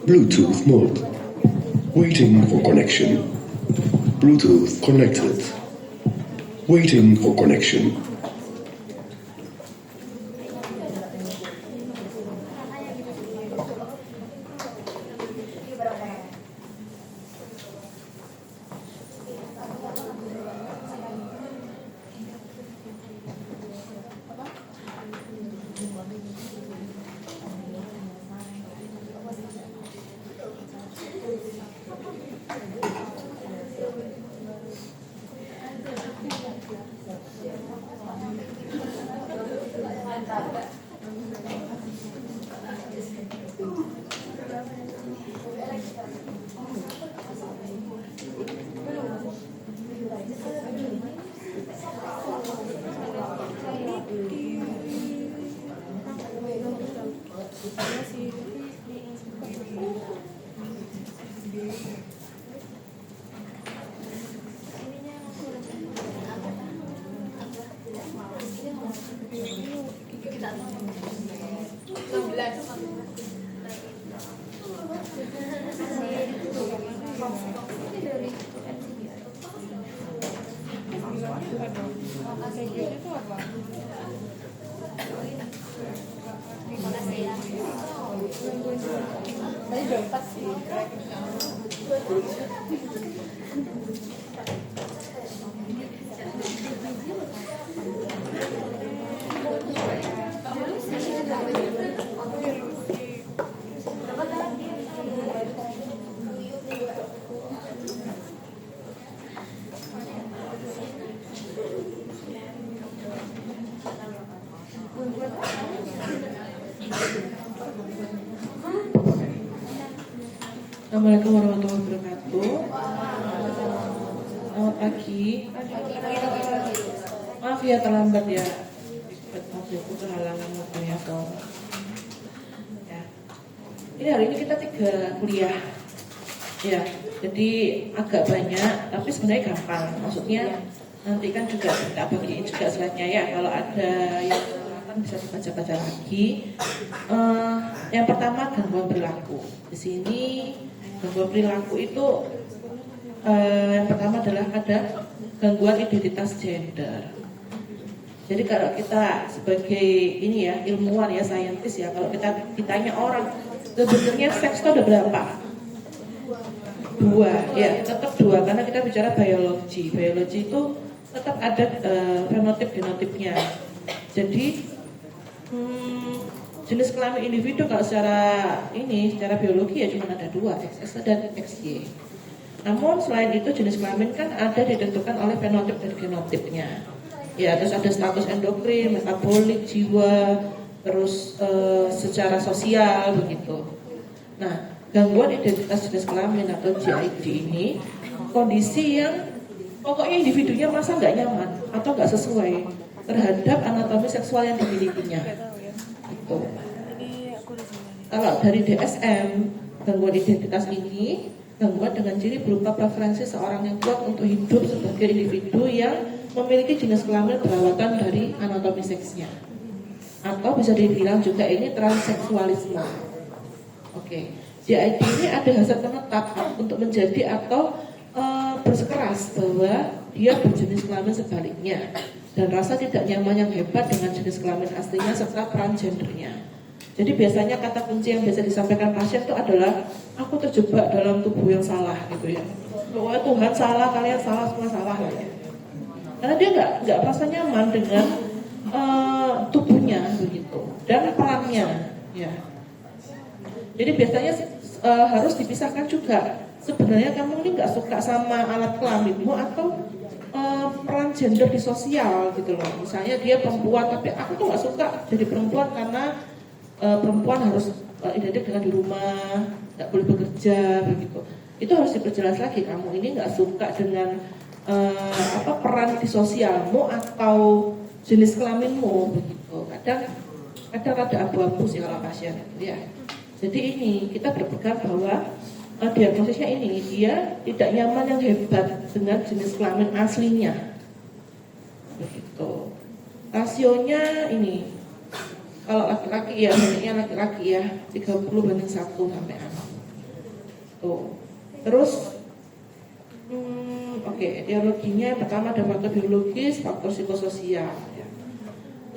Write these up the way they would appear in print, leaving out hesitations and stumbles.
Bluetooth mode. Waiting for connection. Bluetooth connected. Waiting for connection. Assalamualaikum warahmatullahi wabarakatuh. Selamat pagi. Maaf ya terlambat ya. Maksudku kehalangan mobilnya Tom. Ya. Ini hari ini kita 3 kuliah. Ya, jadi agak banyak, tapi sebenarnya gampang. Maksudnya nanti kan juga kita bagiin juga slide-nya ya. Kalau ada yang bisa dibaca-baca lagi. Yang pertama gangguan perilaku. Di sini gangguan perilaku itu yang pertama adalah ada gangguan identitas gender. Jadi kalau kita sebagai ini ya ilmuwan ya saintis ya, kalau kita ditanya orang sebenarnya seks itu ada berapa? 2 ya, tetap 2 karena kita bicara biologi. Biologi itu tetap ada fenotip genotipnya. Jadi jenis kelamin individu kalau secara biologi ya cuma ada 2, XX dan XY. Namun selain itu jenis kelamin kan ada ditentukan oleh fenotip dan genotipnya. Ya, terus ada status endokrin, metabolik, jiwa, terus secara sosial begitu. Nah, gangguan identitas jenis kelamin atau GID ini kondisi yang pokoknya individunya merasa nggak nyaman atau nggak sesuai terhadap anatomi seksual yang dimilikinya. Gitu. Kalau dari DSM, gangguan identitas ini gangguan dengan ciri berupa preferensi seorang yang kuat untuk hidup sebagai individu yang memiliki jenis kelamin berawatan dari anatomi seksnya. Atau bisa dibilang juga ini transseksualisme. Oke. GID ini ada hasrat menetap untuk menjadi atau bersikeras bahwa dia berjenis kelamin sebaliknya dan rasa tidak nyaman yang hebat dengan jenis kelamin aslinya serta peran gendernya. Jadi biasanya kata kunci yang biasa disampaikan pasien itu adalah aku terjebak dalam tubuh yang salah gitu ya. Bahwa Tuhan salah, kalian salah, semua salah ya. Karena dia nggak merasa nyaman dengan tubuhnya begitu dan perannya ya. Jadi biasanya harus dipisahkan juga. Sebenarnya kamu ini nggak suka sama alat kelaminmu atau peran gender di sosial gitu loh. Misalnya dia perempuan tapi aku tuh nggak suka jadi perempuan karena perempuan harus identik dengan di rumah, nggak boleh bekerja begitu. Itu harus diperjelas lagi. Kamu ini nggak suka dengan peran di sosialmu atau jenis kelaminmu begitu. Kadang ada abu-abu sih kalau pasien ya. Jadi ini kita berpegang bahwa diagnosisnya ini dia tidak nyaman yang hebat dengan jenis kelamin aslinya begitu. Rasionya ini kalau laki-laki ya banyaknya laki-laki ya 30:1 sampai 6. Tuh. Terus etiologinya yang pertama ada faktor biologis, faktor psikososial. Ya.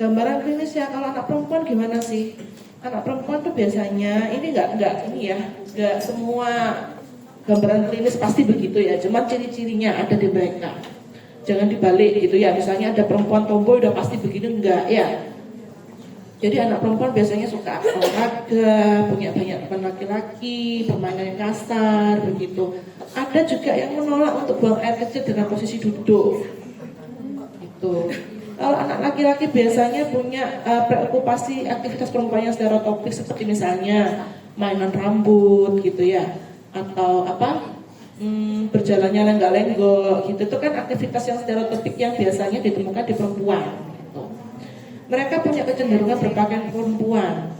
Gambaran klinisnya kalau anak perempuan gimana sih? Anak perempuan tuh biasanya ini nggak semua gambaran klinis pasti begitu ya. Cuma ciri-cirinya ada di mereka. Jangan dibalik gitu ya. Misalnya ada perempuan tomboy udah pasti begini enggak ya. Jadi anak perempuan biasanya suka olahraga, punya banyak teman laki-laki, permainan yang kasar, begitu. Ada juga yang menolak untuk buang air kecil dengan posisi duduk. Gitu. Kalau anak laki-laki biasanya punya preokupasi aktivitas perempuan yang stereotipik seperti misalnya mainan rambut gitu ya, atau berjalannya lenggak-lenggok gitu. Itu kan aktivitas yang stereotipik yang biasanya ditemukan di perempuan. Mereka punya kecenderungan berpakaian perempuan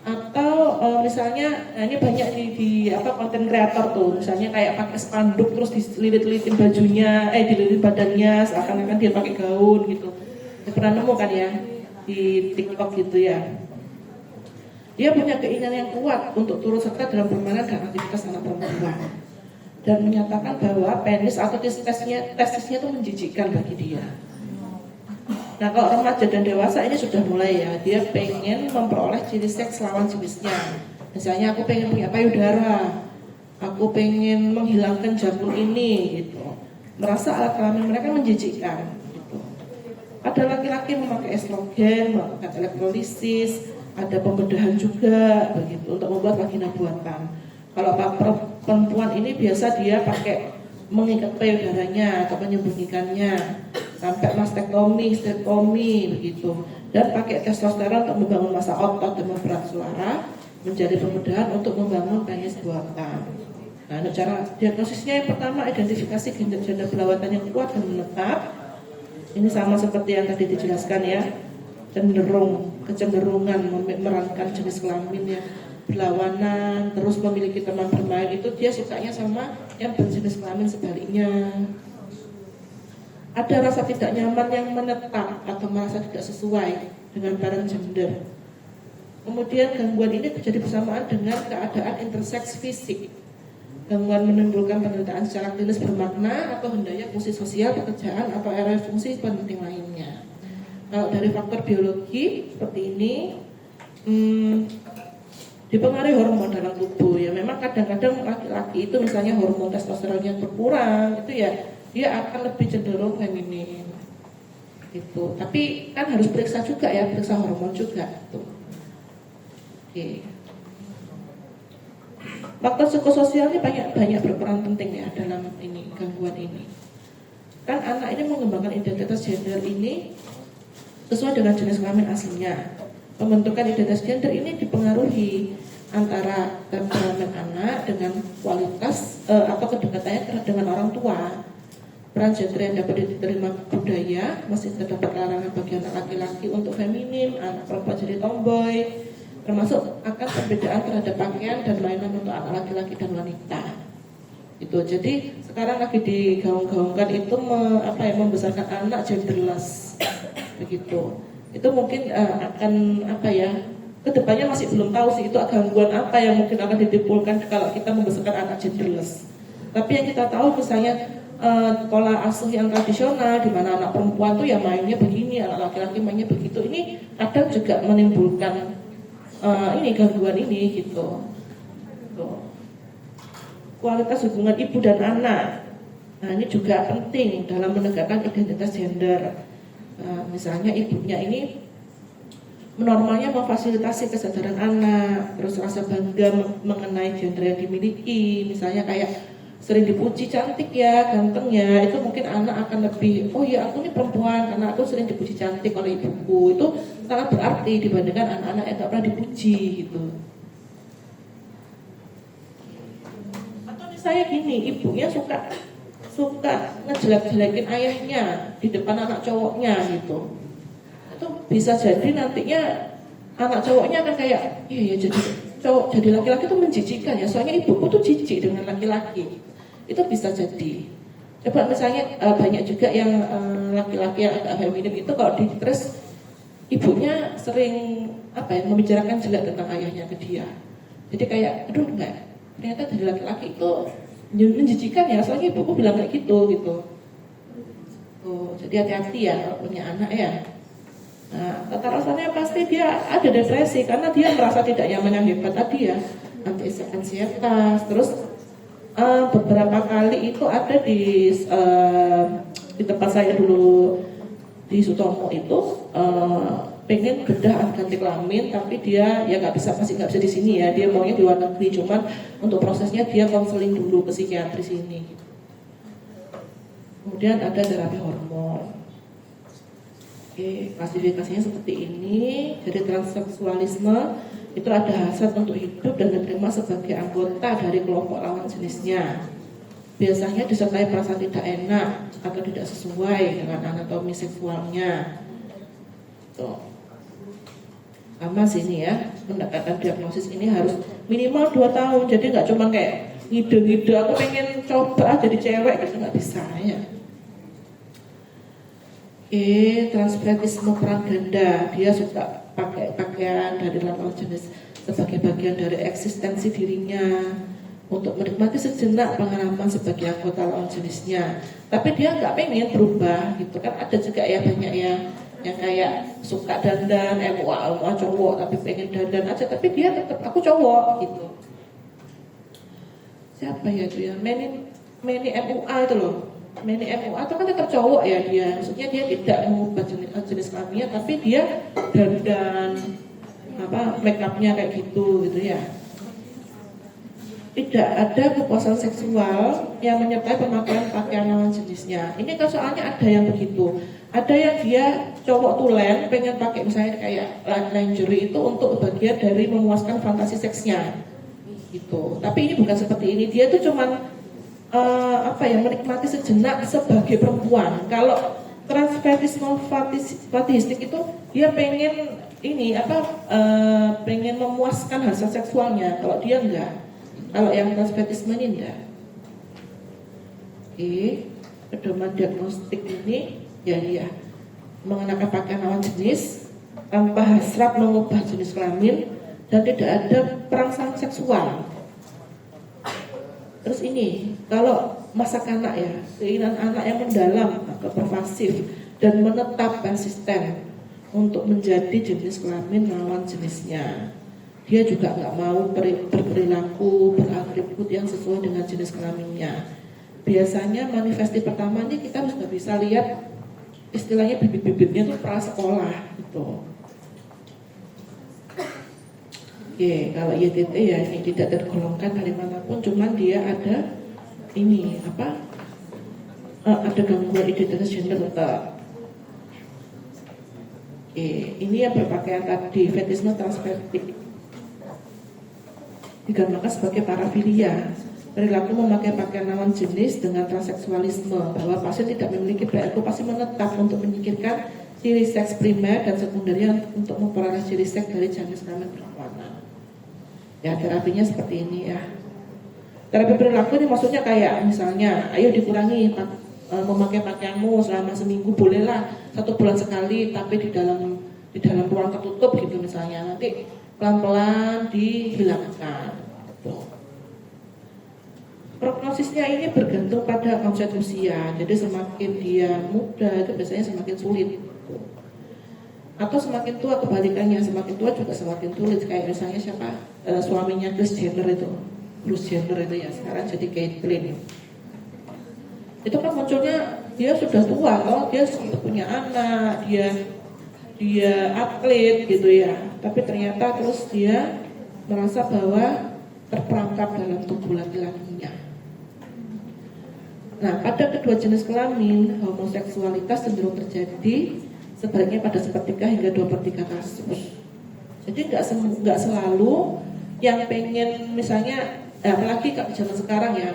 atau misalnya ini banyak di konten kreator tuh, misalnya kayak pakai spanduk terus dililit-lilitin bajunya, dililit badannya seakan-akan dia pakai gaun gitu. Saya pernah nemu kan ya di TikTok gitu ya. Dia punya keinginan yang kuat untuk turut serta dalam permainan dan aktivitas anak perempuan dan menyatakan bahwa penis atau testisnya itu menjijikkan bagi dia. Nah kalau remaja dan dewasa ini sudah mulai ya, dia pengen memperoleh ciri seks lawan jenisnya. Misalnya aku pengen punya payudara, aku pengen menghilangkan jantung ini gitu. Merasa alat kelamin mereka menjijikkan gitu. Ada laki-laki memakai estrogen, melakukan elektrolisis, ada pembedahan juga begitu untuk membuat vagina buatan. Kalau perempuan ini biasa dia pakai mengikat payudaranya atau menyembunyikannya, sampai mastektomi, stektomi begitu, dan pakai testosteron untuk membangun massa otot dan mempererat suara, menjadi pembedahan untuk membangun penis buatan. Nah, cara diagnosisnya yang pertama identifikasi gender berlawatan yang kuat dan menetap. Ini sama seperti yang tadi dijelaskan ya, kecenderungan memerankan jenis kelamin yang berlawanan, terus memiliki teman bermain, itu dia sukanya sama yang berjenis kelamin sebaliknya. Ada rasa tidak nyaman yang menetap atau merasa tidak sesuai dengan parent gender. Kemudian gangguan ini terjadi bersamaan dengan keadaan interseks fisik. Gangguan menimbulkan penderitaan secara klinis bermakna atau hendaknya fungsi sosial, pekerjaan, atau area fungsi penting lainnya. Kalau dari faktor biologi seperti ini, dipengaruhi hormon dalam tubuh ya. Memang kadang-kadang laki-laki itu misalnya hormon testosteron yang berkurang itu ya, dia akan lebih cenderung feminin gitu. Tapi kan harus periksa juga ya, periksa hormon juga gitu. Oke. Faktor psikososial ini banyak berperan penting ya dalam ini gangguan ini. Kan anak ini mengembangkan identitas gender ini sesuai dengan jenis kelamin aslinya. Pembentukan identitas gender ini dipengaruhi antara temperamen anak dengan kualitas atau kedekatannya dengan orang tua. Peran gender yang dapat diterima budaya, masih terdapat larangan bagi anak laki-laki untuk feminim, anak perempuan jadi tomboy, termasuk akan perbedaan terhadap pakaian dan mainan untuk anak laki-laki dan wanita. Itu jadi sekarang lagi digaung-gaungkan itu membesarkan anak genderless begitu. Itu mungkin akan kedepannya masih belum tahu sih itu gangguan apa yang mungkin akan ditimbulkan kalau kita membesarkan anak genderless. Tapi yang kita tahu misalnya pola asuh yang tradisional di mana anak perempuan tuh ya mainnya begini, anak laki-laki mainnya begitu. Ini kadang juga menimbulkan gangguan ini gitu. Kualitas hubungan ibu dan anak. Nah, ini juga penting dalam menegakkan identitas gender. Misalnya ibunya ini normalnya memfasilitasi kesadaran anak, terus rasa bangga mengenai gender yang dimiliki, misalnya kayak sering dipuji cantik ya, ganteng ya, itu mungkin anak akan lebih, oh ya aku ini perempuan karena aku sering dipuji cantik oleh ibuku. Itu sangat berarti dibandingkan anak-anak yang gak pernah dipuji gitu. Atau misalnya gini, ibunya suka ngejelek-jelekin ayahnya di depan anak cowoknya gitu. Itu bisa jadi nantinya anak cowoknya akan kayak, iya ya jadi laki-laki itu menjijikan ya, soalnya ibuku tuh jijik dengan laki-laki. Itu bisa jadi. Coba misalnya banyak juga yang laki-laki yang agak feminim itu kalau terus ibunya sering membicarakan jelek tentang ayahnya ke dia. Jadi kayak aduh ternyata dari laki-laki itu menjijikan ya, soalnya ibuku bilang kayak gitu gitu. Jadi hati-hati ya kalau punya anak ya. Nah, kekerasannya pasti dia ada depresi karena dia merasa tidak nyaman yang hebat tadi ya, ansietas. Terus beberapa kali itu ada di tempat saya dulu di Sutomo itu pengen bedah ganti kelamin, tapi dia ya masih nggak bisa di sini ya, dia maunya di luar negeri, cuman untuk prosesnya dia konseling dulu ke psikiatris ini. Kemudian ada terapi hormon. Oke, klasifikasinya seperti ini. Jadi transseksualisme itu ada hasrat untuk hidup dan diterima sebagai anggota dari kelompok lawan jenisnya. Biasanya disertai perasaan tidak enak atau tidak sesuai dengan anatomi seksualnya. Tuh. Sama sini ya, pendekatan diagnosis ini harus minimal 2 tahun. Jadi nggak cuma kayak ngide-ngide aku pengen coba jadi cewek gitu, nggak bisa ya. Transvestisme peran ganda, dia suka pakai pakaian dari lawan jenis sebagai bagian dari eksistensi dirinya untuk menikmati sejenak pengalaman sebagai anggota lawan jenisnya. Tapi dia nggak pengen berubah gitu kan. Ada juga ya banyak yang kayak suka dandan, MUA cowok tapi pengen dandan aja, tapi dia tetap aku cowok gitu. Siapa ya itu ya? Meni MUA itu loh. Meni MUA itu kan tetap cowok ya dia, maksudnya dia tidak mengubah jenis kelaminnya, tapi dia dandan make upnya kayak gitu ya. Tidak ada kepuasan seksual yang menyertai pemakaian pakaian lawan jenisnya. Ini kan soalnya ada yang begitu. Ada yang dia cowok tulen pengen pakai misalnya kayak lingerie itu untuk bagian dari memuaskan fantasi seksnya gitu. Tapi ini bukan seperti ini. Dia tuh cuman menikmati sejenak sebagai perempuan. Kalau transvestisme fetishistik itu dia pengen pengen memuaskan hasrat seksualnya. Kalau dia enggak. Kalau yang transvestisme ini enggak. Pedoman diagnostik ini ya mengenakan pakaian lawan jenis tanpa hasrat mengubah jenis kelamin dan tidak ada perangsang seksual. Terus ini, kalau masa kanak ya, keinginan anak yang mendalam atau pervasif dan menetap konsisten untuk menjadi jenis kelamin lawan jenisnya. Dia juga nggak mau berperilaku, beratribut yang sesuai dengan jenis kelaminnya. Biasanya manifesti pertama ini kita sudah bisa lihat istilahnya bibit-bibitnya itu prasekolah gitu. Oke, kalau YTT ya ini tidak tergolongkan dari manapun, cuman dia ada ini ada gangguan identitas gender tetap. Ini yang berpakaian tadi, fetisme transvestik digambarkan sebagai parafilia, perilaku memakai pakaian lawan jenis dengan transseksualisme, bahwa pasien tidak memiliki preokupasi menetap untuk menyingkirkan ciri seks primer dan sekundernya untuk memperoleh ciri seks dari jenis kelamin berwarna. Ya, terapinya seperti ini ya. Terapi perilaku ini maksudnya kayak misalnya, ayo dikurangi memakai pakaianmu selama seminggu, bolehlah 1 bulan sekali, tapi di dalam ruang tertutup gitu misalnya. Nanti pelan-pelan dihilangkan. Gitu. Prognosisnya ini bergantung pada konsep usia. Jadi semakin dia muda itu biasanya semakin sulit. Gitu. Atau semakin tua kebalikannya, semakin tua juga semakin sulit. Kayak misalnya siapa suaminya Bruce Jenner itu ya, sekarang jadi Caitlyn. Itu kan munculnya dia sudah tua, dia sudah punya anak, dia atlet gitu ya. Tapi ternyata terus dia merasa bahwa terperangkap dalam tubuh laki-lakinya. Nah, pada kedua jenis kelamin, homoseksualitas cenderung terjadi sebaliknya pada sepertiga hingga 2/3 kasus. Jadi nggak selalu yang pengen misalnya, apalagi zaman sekarang ya,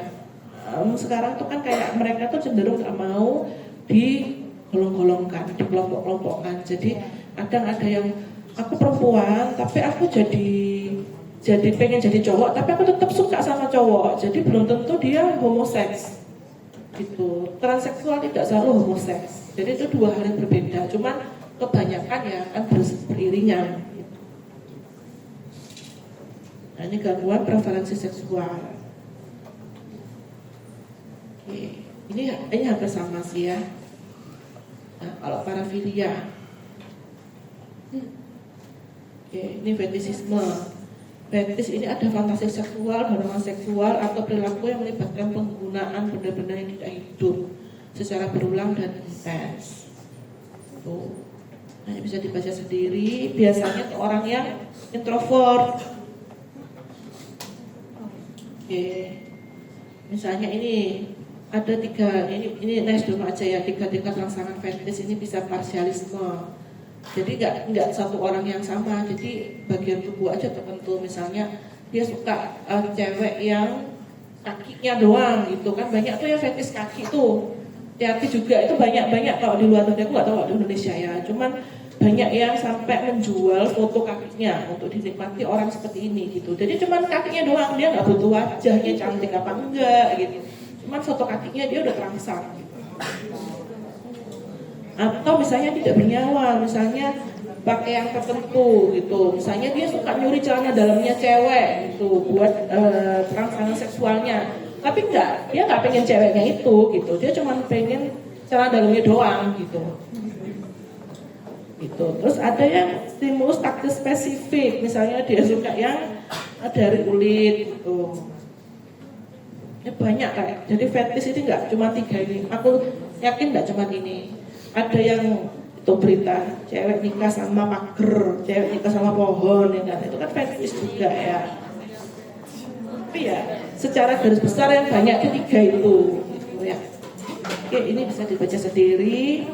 sekarang tuh kan kayak mereka tuh cenderung nggak mau digolong-golongkan, dikelompok-kelompokkan. Jadi kadang ada yang aku perempuan tapi aku jadi pengen jadi cowok tapi aku tetap suka sama cowok. Jadi belum tentu dia homoseks. Gitu. Transseksual tidak selalu homoseks. Jadi itu 2 hal yang berbeda. Cuman kebanyakan ya kan beriringan. Nah, ini gangguan preferensi seksual. Oke. Ini hampir sama sih ya. Nah, kalau parafilia, oke, ini fetisisme. Fetis ini ada fantasi seksual, dorongan seksual, atau perilaku yang melibatkan penggunaan benda-benda yang tidak hidup secara berulang dan intens. Tuh. Nah, ini bisa dibaca sendiri. Biasanya orang yang introvert. Oke. Misalnya ini ada ini nice dulu aja ya, tiga rangsangan fetis ini bisa parsialisme. Jadi nggak satu orang yang sama, jadi bagian tubuh aja tertentu. Misalnya dia suka cewek yang kakinya doang gitu kan, banyak tuh ya fetis kaki tuh. Hati juga itu banyak kalau di luar negeri, aku nggak tahu kalau di Indonesia ya. Cuman banyak yang sampai menjual foto kakinya untuk dinikmati orang seperti ini gitu. Jadi cuman kakinya doang, dia nggak butuh wajahnya cantik apa enggak gitu. Cuman foto kakinya dia udah terangsang gitu. Atau misalnya tidak bernyawa, misalnya pakai yang tertentu gitu. Misalnya dia suka nyuri celana dalamnya cewek gitu buat rangsangan seksualnya. Tapi dia nggak pengen ceweknya itu gitu. Dia cuma pengen celana dalamnya doang gitu. Gitu. Terus ada yang stimulus taktil spesifik, misalnya dia suka yang dari kulit gitu. Ya banyak kayak. Jadi fetis ini nggak cuma 3 ini. Aku yakin nggak cuma ini. Ada yang itu berita cewek nikah sama pager, cewek nikah sama pohon, ya kan? Itu kan fetis juga ya. Tapi ya secara garis besar yang banyak ketiga itu gitu ya. Oke, ini bisa dibaca sendiri.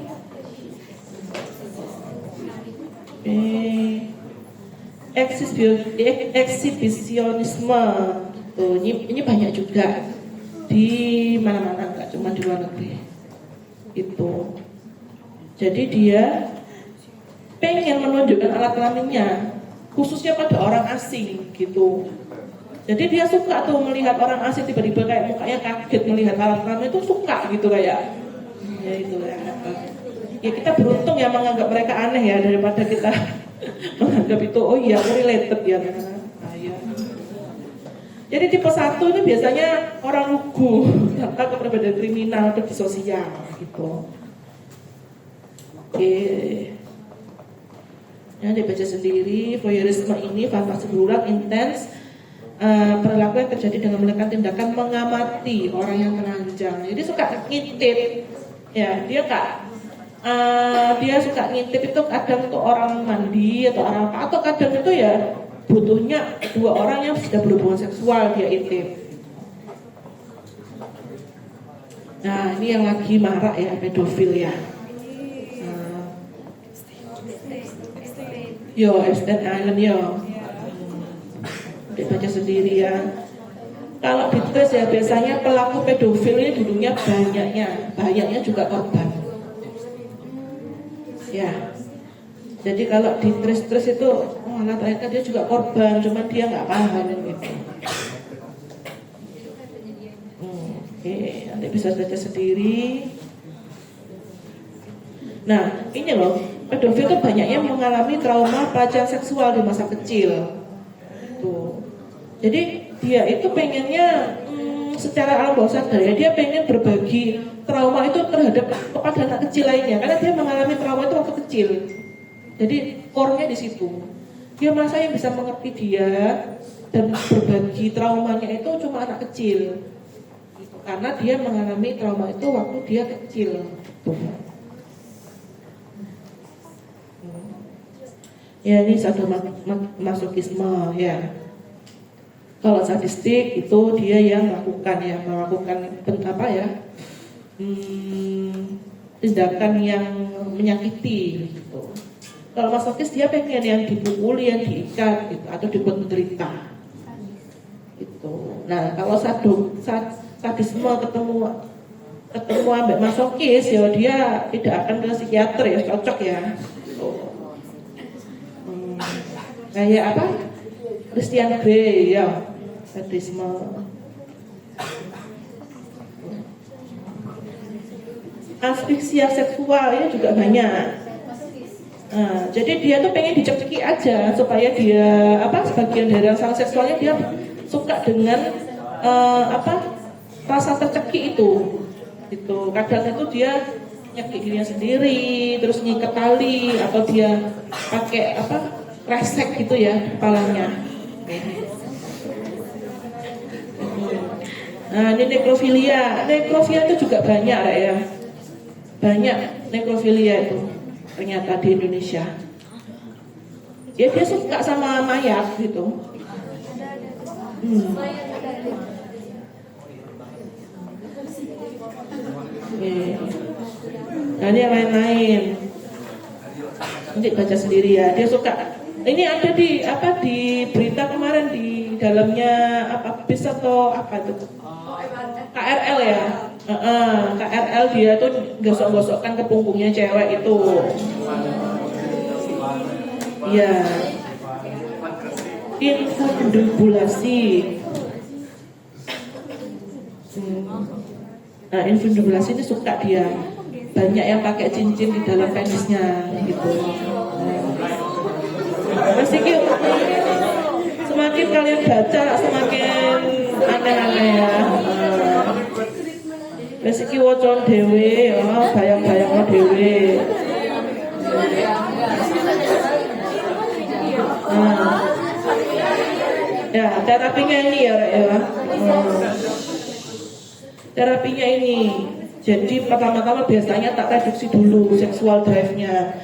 Eksibisionisme tuh, ini banyak juga di mana-mana, nggak cuma di luar negeri itu. Jadi dia pengen menunjukkan alat kelaminnya khususnya pada orang asing gitu. Jadi dia suka tuh melihat orang asing tiba-tiba kayak mukanya kaget melihat alat kelamin itu, suka gitu kayak ya itu ya. Ya kita beruntung ya menganggap mereka aneh ya, daripada kita menganggap itu oh iya related ya. Nah, ya. Jadi tipe 1 ini biasanya orang lugu tanpa kepribadian kriminal atau disosial gitu. Oke. Ya, dibaca sendiri. Voyeurisme ini fantasi berulang intens, perilaku yang terjadi dengan melakukan tindakan mengamati orang yang telanjang. Jadi suka ngintip. Ya, dia suka ngintip itu kadang untuk orang mandi atau orang apa, atau kadang itu ya butuhnya 2 orang yang sudah berhubungan seksual dia intip. Nah, ini yang lagi marak ya, pedofil ya. Yo, Epstein Island yo. Dibaca sendiri ya. Kalau dites ya biasanya pelaku pedofil ini dulunya banyaknya juga korban. Ya. Jadi kalau ditres itu, malah ternyata dia juga korban, cuman dia nggak paham gitu. Oke, nanti bisa baca sendiri. Nah, ini loh, pedofil itu banyaknya mengalami trauma pelecehan seksual di masa kecil. Tuh. Jadi dia itu pengennya secara alam bawah sadar ya, dia pengen berbagi trauma itu terhadap kepada anak kecil lainnya, karena dia mengalami trauma itu waktu kecil. Jadi core-nya di situ. Dia merasa yang bisa mengerti dia dan berbagi traumanya itu cuma anak kecil. Gitu. Karena dia mengalami trauma itu waktu dia kecil. Tuh. Ya, ini sadomasokisme ya. Kalau sadistik itu dia yang melakukan tindakan yang menyakiti gitu. Kalau masokis dia pengen yang dipukuli, yang diikat gitu, atau dibuat menderita gitu. Nah, kalau sadisme ketemu ambek masokis ya dia tidak akan ke psikiater ya, cocok ya. Gitu. Kayak apa? Christian Grey ya, sadisme. Asfiksia seksual ini juga banyak. Jadi dia tuh pengen dicekiki aja supaya dia sebagian dari rangsang seksualnya dia suka dengan rasa tercekik itu. Gitu. Kadang itu dia nyekik dirinya sendiri, terus ngikat tali atau dia pakai resek gitu ya kepalanya. Nah, ini nekrofilia. Nekrofilia itu juga banyak ya. Banyak nekrofilia itu ternyata di Indonesia. Ya dia suka sama mayat gitu. Nah ini yang lain-lain. Nanti baca sendiri ya. Dia suka. Ini ada di berita kemarin di dalamnya bis atau apa itu? KRL ya. KRL dia tuh gosok-gosokkan ke punggungnya cewek itu. Iya. Infundibulasi. Nah, infundibulasi ini suka dia. Banyak yang pakai cincin di dalam penisnya gitu. Masih gitu. Semakin kalian baca semakin aneh-aneh ya. Resiki wocon dewe, bayang-bayang dewe. Ya, terapinya ini ya. Terapinya ini. Jadi pertama-tama biasanya tak reduksi dulu seksual drive-nya.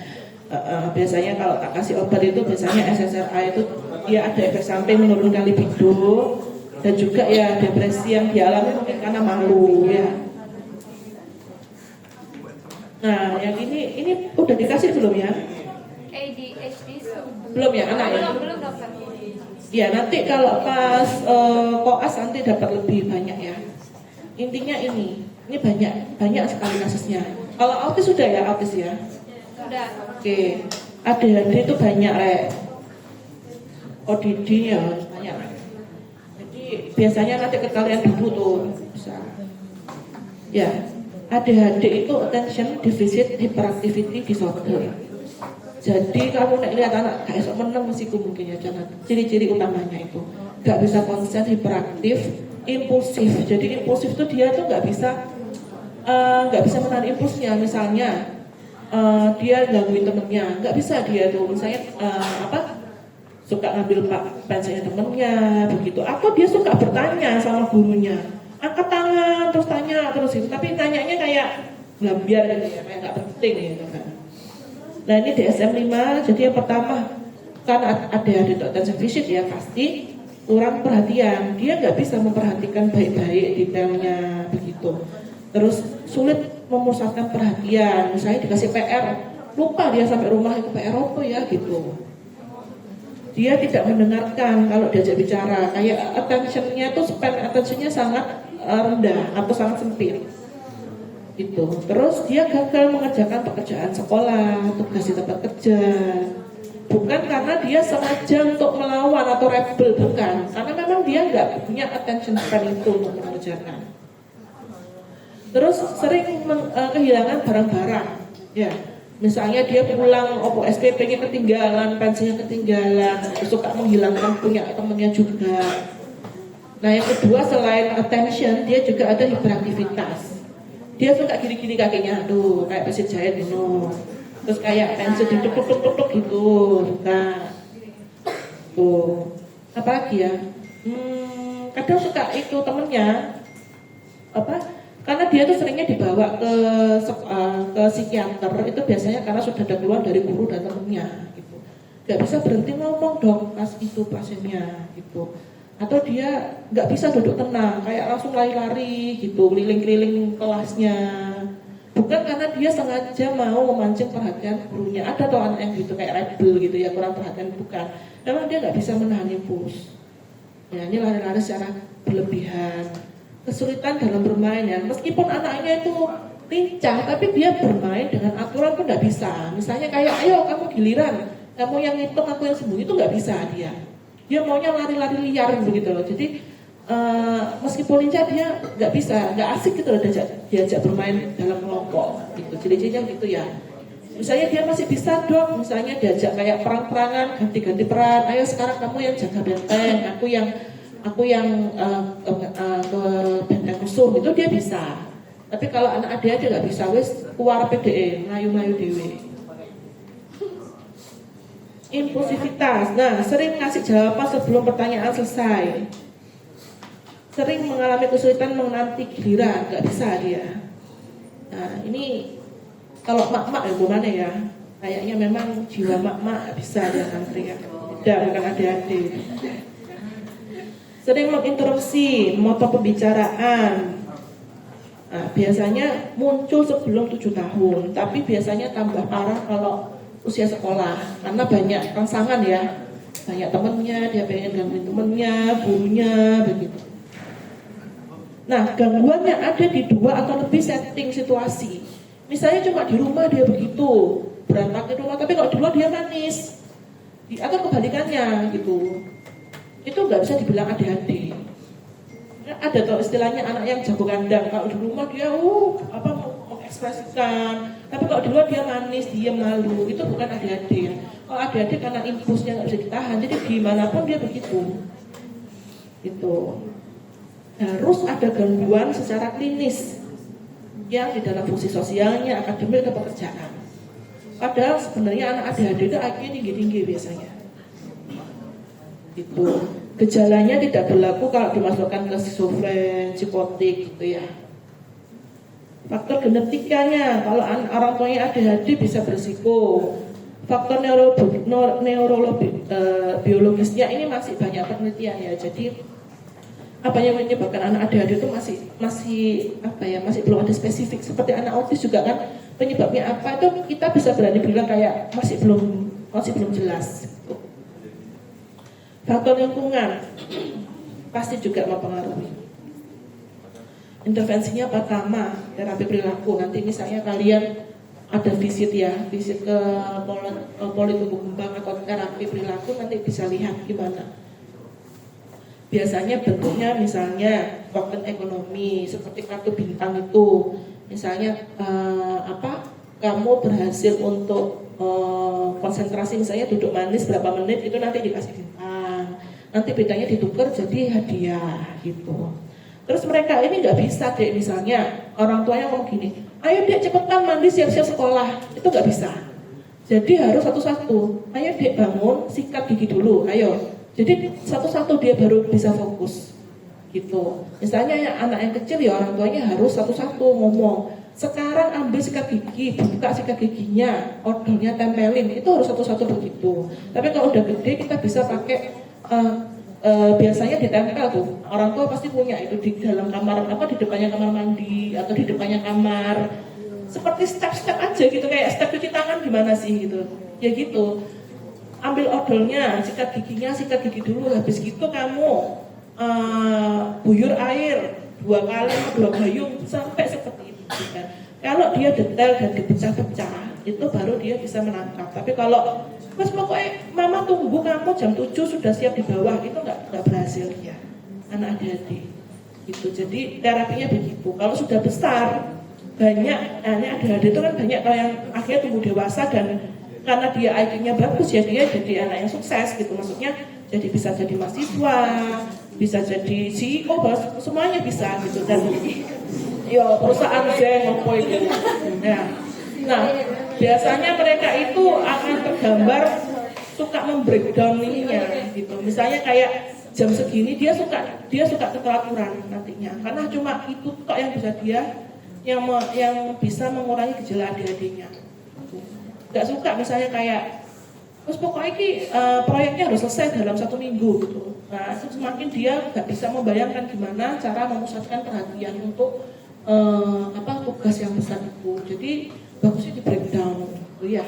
Biasanya kalau tak kasih obat itu biasanya SSRI itu dia ada efek samping menurunkan libido dan juga ya depresi yang dialami mungkin karena malu ya. Nah, yang ini udah dikasih belum ya? ADHD Belum ya anak ya? belum dokter. Ya nanti kalau pas koas nanti dapat lebih banyak ya. Intinya ini banyak sekali kasusnya. Kalau autis sudah ya autis ya? Sudah. Oke, ADHD itu banyak ODD ya banyak. Jadi biasanya nanti ke kalian dulu tuh bisa. Ya, ADHD itu attention deficit hyperactivity disorder. Jadi kamu lihat anak gak esok menang mesiku mungkin ya jangan. Ciri-ciri utamanya itu gak bisa konsen, hiperaktif, impulsif. Jadi impulsif tuh dia tuh gak bisa menahan impulsnya. Misalnya dia gangguin temennya, nggak bisa dia tuh misalnya suka ngambil pensilnya temennya begitu, atau dia suka bertanya sama gurunya, angkat tangan terus tanya terus itu, tapi tanyanya kayak lambiar gitu ya, kayak nggak penting gitu kan. Nah ini DSM-5, jadi yang pertama kan ada attention deficit ya pasti kurang perhatian, dia nggak bisa memperhatikan baik-baik detailnya begitu. Terus sulit memusatkan perhatian, misalnya dikasih PR, lupa dia sampai rumah itu PR apa ya gitu. Dia tidak mendengarkan kalau diajak bicara, kayak attentionnya tuh span attentionnya sangat rendah atau sangat sempit. Gitu. Terus dia gagal mengerjakan pekerjaan sekolah, tugas di tempat kerja. Bukan karena dia sengaja untuk melawan atau rebel, bukan. Karena memang dia nggak punya attention span itu untuk mengerjakan. Terus sering kehilangan barang-barang, ya. Misalnya dia pulang, SPP-nya ketinggalan, pensilnya ketinggalan, suka menghilangkan punya temennya juga. Nah yang kedua selain attention, dia juga ada hiperaktivitas. Dia suka gini-gini kakinya, tuh kayak pesit jahit gitu. Terus kayak pensil dituk-tuk-tuk gitu, nah, tuh. Apalagi ya? Kadang suka itu temennya, karena dia tuh seringnya dibawa ke psikiater itu biasanya karena sudah ada keluhan dari guru dan temennya gitu. Gak bisa berhenti ngomong dong pas itu pasiennya gitu. Atau dia gak bisa duduk tenang, kayak langsung lari-lari gitu, keliling-keliling kelasnya. Bukan karena dia sengaja mau memancing perhatian gurunya. Ada tuh anak yang gitu kayak rebel gitu ya, kurang perhatian, bukan. Memang dia gak bisa menahan impuls. Ya ini lari-lari secara berlebihan. Kesulitan dalam bermain ya, meskipun anaknya itu lincah, tapi dia bermain dengan aturan pun nggak bisa. Misalnya kayak, ayo kamu giliran, kamu yang ngitung, aku yang sembunyi, itu nggak bisa dia. Dia maunya lari-lari liar begitu loh. Jadi meskipun lincah dia nggak bisa, nggak asik gitu loh diajak bermain dalam kelompok. Gitu. Ciri-cirinya gitu ya. Misalnya dia masih bisa dok, misalnya diajak kayak perang-perangan, ganti-ganti peran. Ayo sekarang kamu yang jaga benteng, aku yang ke benteng musuh, itu dia bisa. Tapi kalau anak adik-adik nggak bisa, wis keluar PDE, melayu-melayu dewe. Impulsivitas, nah sering ngasih jawaban sebelum pertanyaan selesai. Sering mengalami kesulitan menanti giliran, nggak bisa dia. Nah ini kalau mak-mak ya gimana ya? Kayaknya memang jiwa mak-mak bisa dia ngantri ya. Tidak, bukan adik-adik. Sering menginterupsi, memotong pembicaraan. Nah, biasanya muncul sebelum 7 tahun, tapi biasanya tambah parah kalau usia sekolah, karena banyak rangsangan ya, banyak temennya, dia pengen gangguin temennya, gurunya, begitu. Nah, gangguannya ada di 2 atau lebih setting situasi. Misalnya cuma di rumah dia begitu, berantakin rumah, tapi kalau di luar dia manis, atau kebalikannya gitu. Itu nggak bisa dibilang adik-adik. Ada tau istilahnya anak yang jago kandang, kalau di rumah dia mengekspresikan, tapi kalau di luar dia manis, diam, malu. Itu bukan adik-adik. Kalau adik-adik karena impulsnya nggak bisa ditahan, jadi dimanapun dia begitu. Itu harus ada gangguan secara klinis yang di dalam fungsi sosialnya, akademik atau pekerjaan. Padahal sebenarnya anak adik-adik itu IQ tinggi-tinggi biasanya. Itu gejalanya tidak berlaku kalau dimasukkan ke skizofren, psikotik gitu ya. Faktor genetikanya, kalau orang tuanya ADHD bisa berisiko. Faktor biologisnya ini masih banyak penelitian ya. Jadi apa yang menyebabkan anak ADHD itu masih belum ada spesifik. Seperti anak autis juga kan, penyebabnya apa itu kita bisa berani bilang kayak masih belum jelas. Faktor lingkungan pasti juga mempengaruhi. Intervensinya pertama terapi perilaku. Nanti misalnya kalian ada visit ke poli tumbuh kembang atau terapi perilaku, nanti bisa lihat gimana. Biasanya bentuknya misalnya token ekonomi seperti kartu bintang itu. Misalnya kamu berhasil untuk konsentrasi, misalnya duduk manis berapa menit, itu nanti dikasih bintang. Nanti bintangnya ditukar jadi hadiah gitu. Terus mereka ini nggak bisa deh, misalnya orang tuanya ngomong gini, ayo dek cepetan mandi siap-siap sekolah, itu nggak bisa. Jadi harus satu-satu, ayo dek bangun sikat gigi dulu, ayo. Jadi satu-satu dia baru bisa fokus gitu. Misalnya ya, anak yang kecil ya orang tuanya harus satu-satu ngomong, sekarang ambil sikat gigi, buka sikat giginya, odolnya tempelin, itu harus satu-satu begitu. Tapi kalau udah gede kita bisa pakai biasanya ditempel tuh, orang tua pasti punya itu di dalam kamar, di depannya kamar mandi atau di depannya kamar, seperti step-step aja gitu, kayak step cuci tangan gimana sih gitu, ya gitu. Ambil odolnya, sikat gigi dulu, habis gitu kamu buyur air 2 kali, 2 gayung sampai seperti itu kan. Kalau dia detail dan dipecah-pecah, itu baru dia bisa menangkap. Tapi kalau pas pokoknya mama tunggu kamu jam 7 sudah siap di bawah, itu nggak berhasil ya anak adik-adik gitu. Jadi terapinya begitu. Kalau sudah besar, banyak anak adik-adik itu kan banyak kalau yang akhirnya tumbuh dewasa dan karena dia IQ-nya bagus ya dia jadi anak yang sukses gitu. Maksudnya jadi bisa jadi mahasiswa, bisa jadi CEO, semuanya bisa gitu. Dan ya perusahaan apa itu ya. Nah biasanya mereka itu akan tergambar suka membreakdown ininya gitu. Misalnya kayak jam segini dia suka keteraturan nantinya, karena cuma itu tok yang bisa dia yang bisa mengurangi gejala ADHD-nya. Gak suka misalnya kayak terus pokoknya proyeknya harus selesai dalam 1 minggu gitu. Nah semakin dia gak bisa membayangkan gimana cara memusatkan perhatian untuk tugas yang besar itu. Jadi bagusnya di breakdown gitu ya.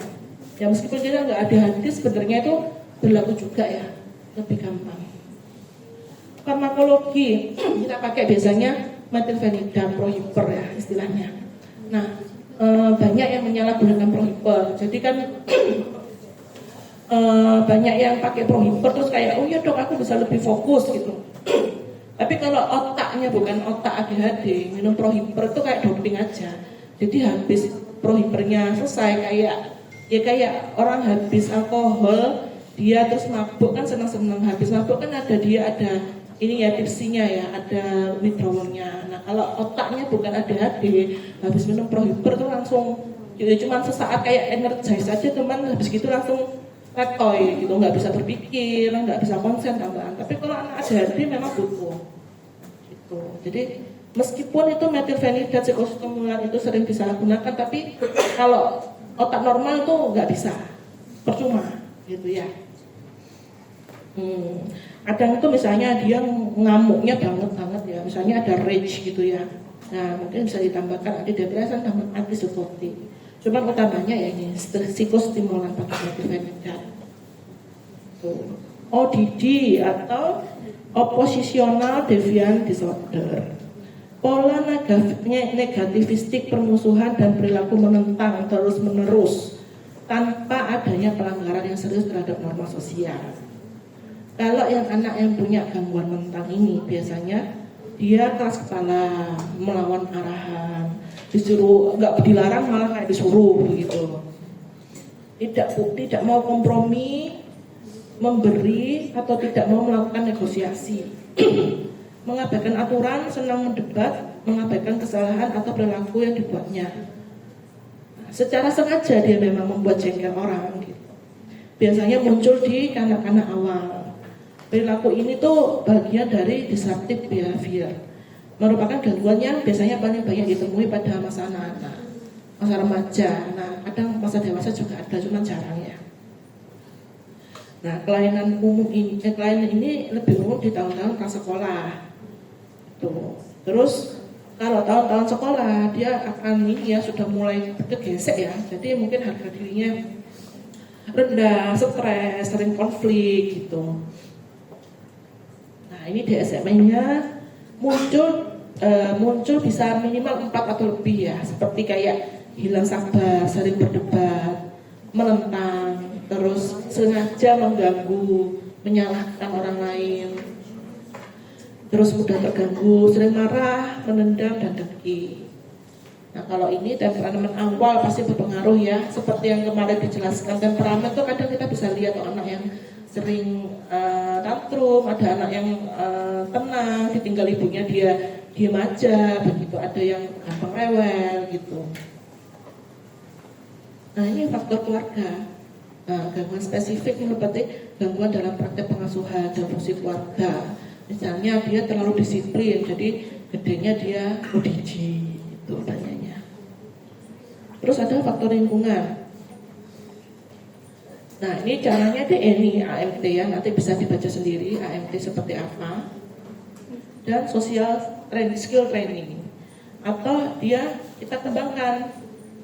Ya meskipun dia nggak ada hadis, sebenarnya itu berlaku juga ya, lebih gampang. Farmakologi kita pakai biasanya metilfenidam, prohiper ya istilahnya. Nah banyak yang menyalahgunakan prohiper. Jadi kan banyak yang pakai prohiper terus kayak oh ya dok aku bisa lebih fokus gitu. Tapi kalau otaknya bukan otak ADHD, minum prohiper itu kayak doping aja. Jadi habis prohipernya selesai kayak Ya kayak orang habis alkohol, dia terus mabuk kan senang-senang, habis mabuk kan ada ini ya tipsinya ya, ada withdrawalnya. Nah kalau otaknya bukan ADHD, habis minum prohiber tuh langsung ya cuma sesaat kayak energize aja teman, habis gitu langsung letoy gitu, nggak bisa berpikir, nggak bisa konsen tambahan. Tapi kalau anak ADHD memang butuh gitu. Jadi meskipun itu metilfenidat psikostimulan itu sering disalahgunakan, tapi kalau otak normal itu nggak bisa, percuma gitu ya. Kadang itu misalnya dia ngamuknya banget ya, misalnya ada rage gitu ya. Nah mungkin bisa ditambahkan antidepresan tambah antipsikotik. Cuman utamanya ya ini psikostimulan pakai metilfenidat. ODD atau oppositional deviant disorder. Pola negativistik permusuhan dan perilaku menentang terus-menerus tanpa adanya pelanggaran yang serius terhadap norma sosial. Kalau yang anak yang punya gangguan menentang ini biasanya dia keras kepala, melawan arahan, disuruh nggak dilarang malah kayak disuruh begitu. Tidak mau kompromi, memberi atau tidak mau melakukan negosiasi. Mengabaikan aturan, senang mendebat, mengabaikan kesalahan atau perilaku yang dibuatnya. Secara sengaja dia memang membuat jengkel orang gitu. Biasanya muncul di kanak-kanak awal. Perilaku ini tuh bagian dari disruptive behavior, merupakan gangguan yang biasanya paling banyak ditemui pada masa anak-anak, masa remaja. Nah, kadang masa dewasa juga ada, cuma jarang ya. Nah, kelainan ini lebih umum di tahun-tahun prasekolah. Tuh. Terus kalau tahun-tahun sekolah dia akan ini ya sudah mulai kegesek ya. Jadi mungkin harga dirinya rendah, stres, sering konflik gitu. Nah, ini DSM-nya muncul bisa minimal 4 atau lebih ya, seperti kayak hilang sabar, sering berdebat, menentang, terus sengaja mengganggu, menyalahkan orang lain, terus mudah terganggu, sering marah, menendam, dan dengki. Nah kalau ini temperamen awal pasti berpengaruh ya, seperti yang kemarin dijelaskan. Temperamen itu kadang kita bisa lihat anak yang sering tantrum, ada anak yang tenang, ditinggal ibunya dia diam aja, begitu. Ada yang gampang rewel gitu. Nah ini faktor keluarga. Nah, gangguan spesifik meliputi gangguan dalam praktek pengasuhan dan fungsi keluarga. Misalnya dia terlalu disiplin, jadi gedenya dia ODD, itu tanyanya. Terus ada faktor lingkungan. Nah ini caranya ini AMT ya, nanti bisa dibaca sendiri AMT seperti apa. Dan social skill training, atau kita kembangkan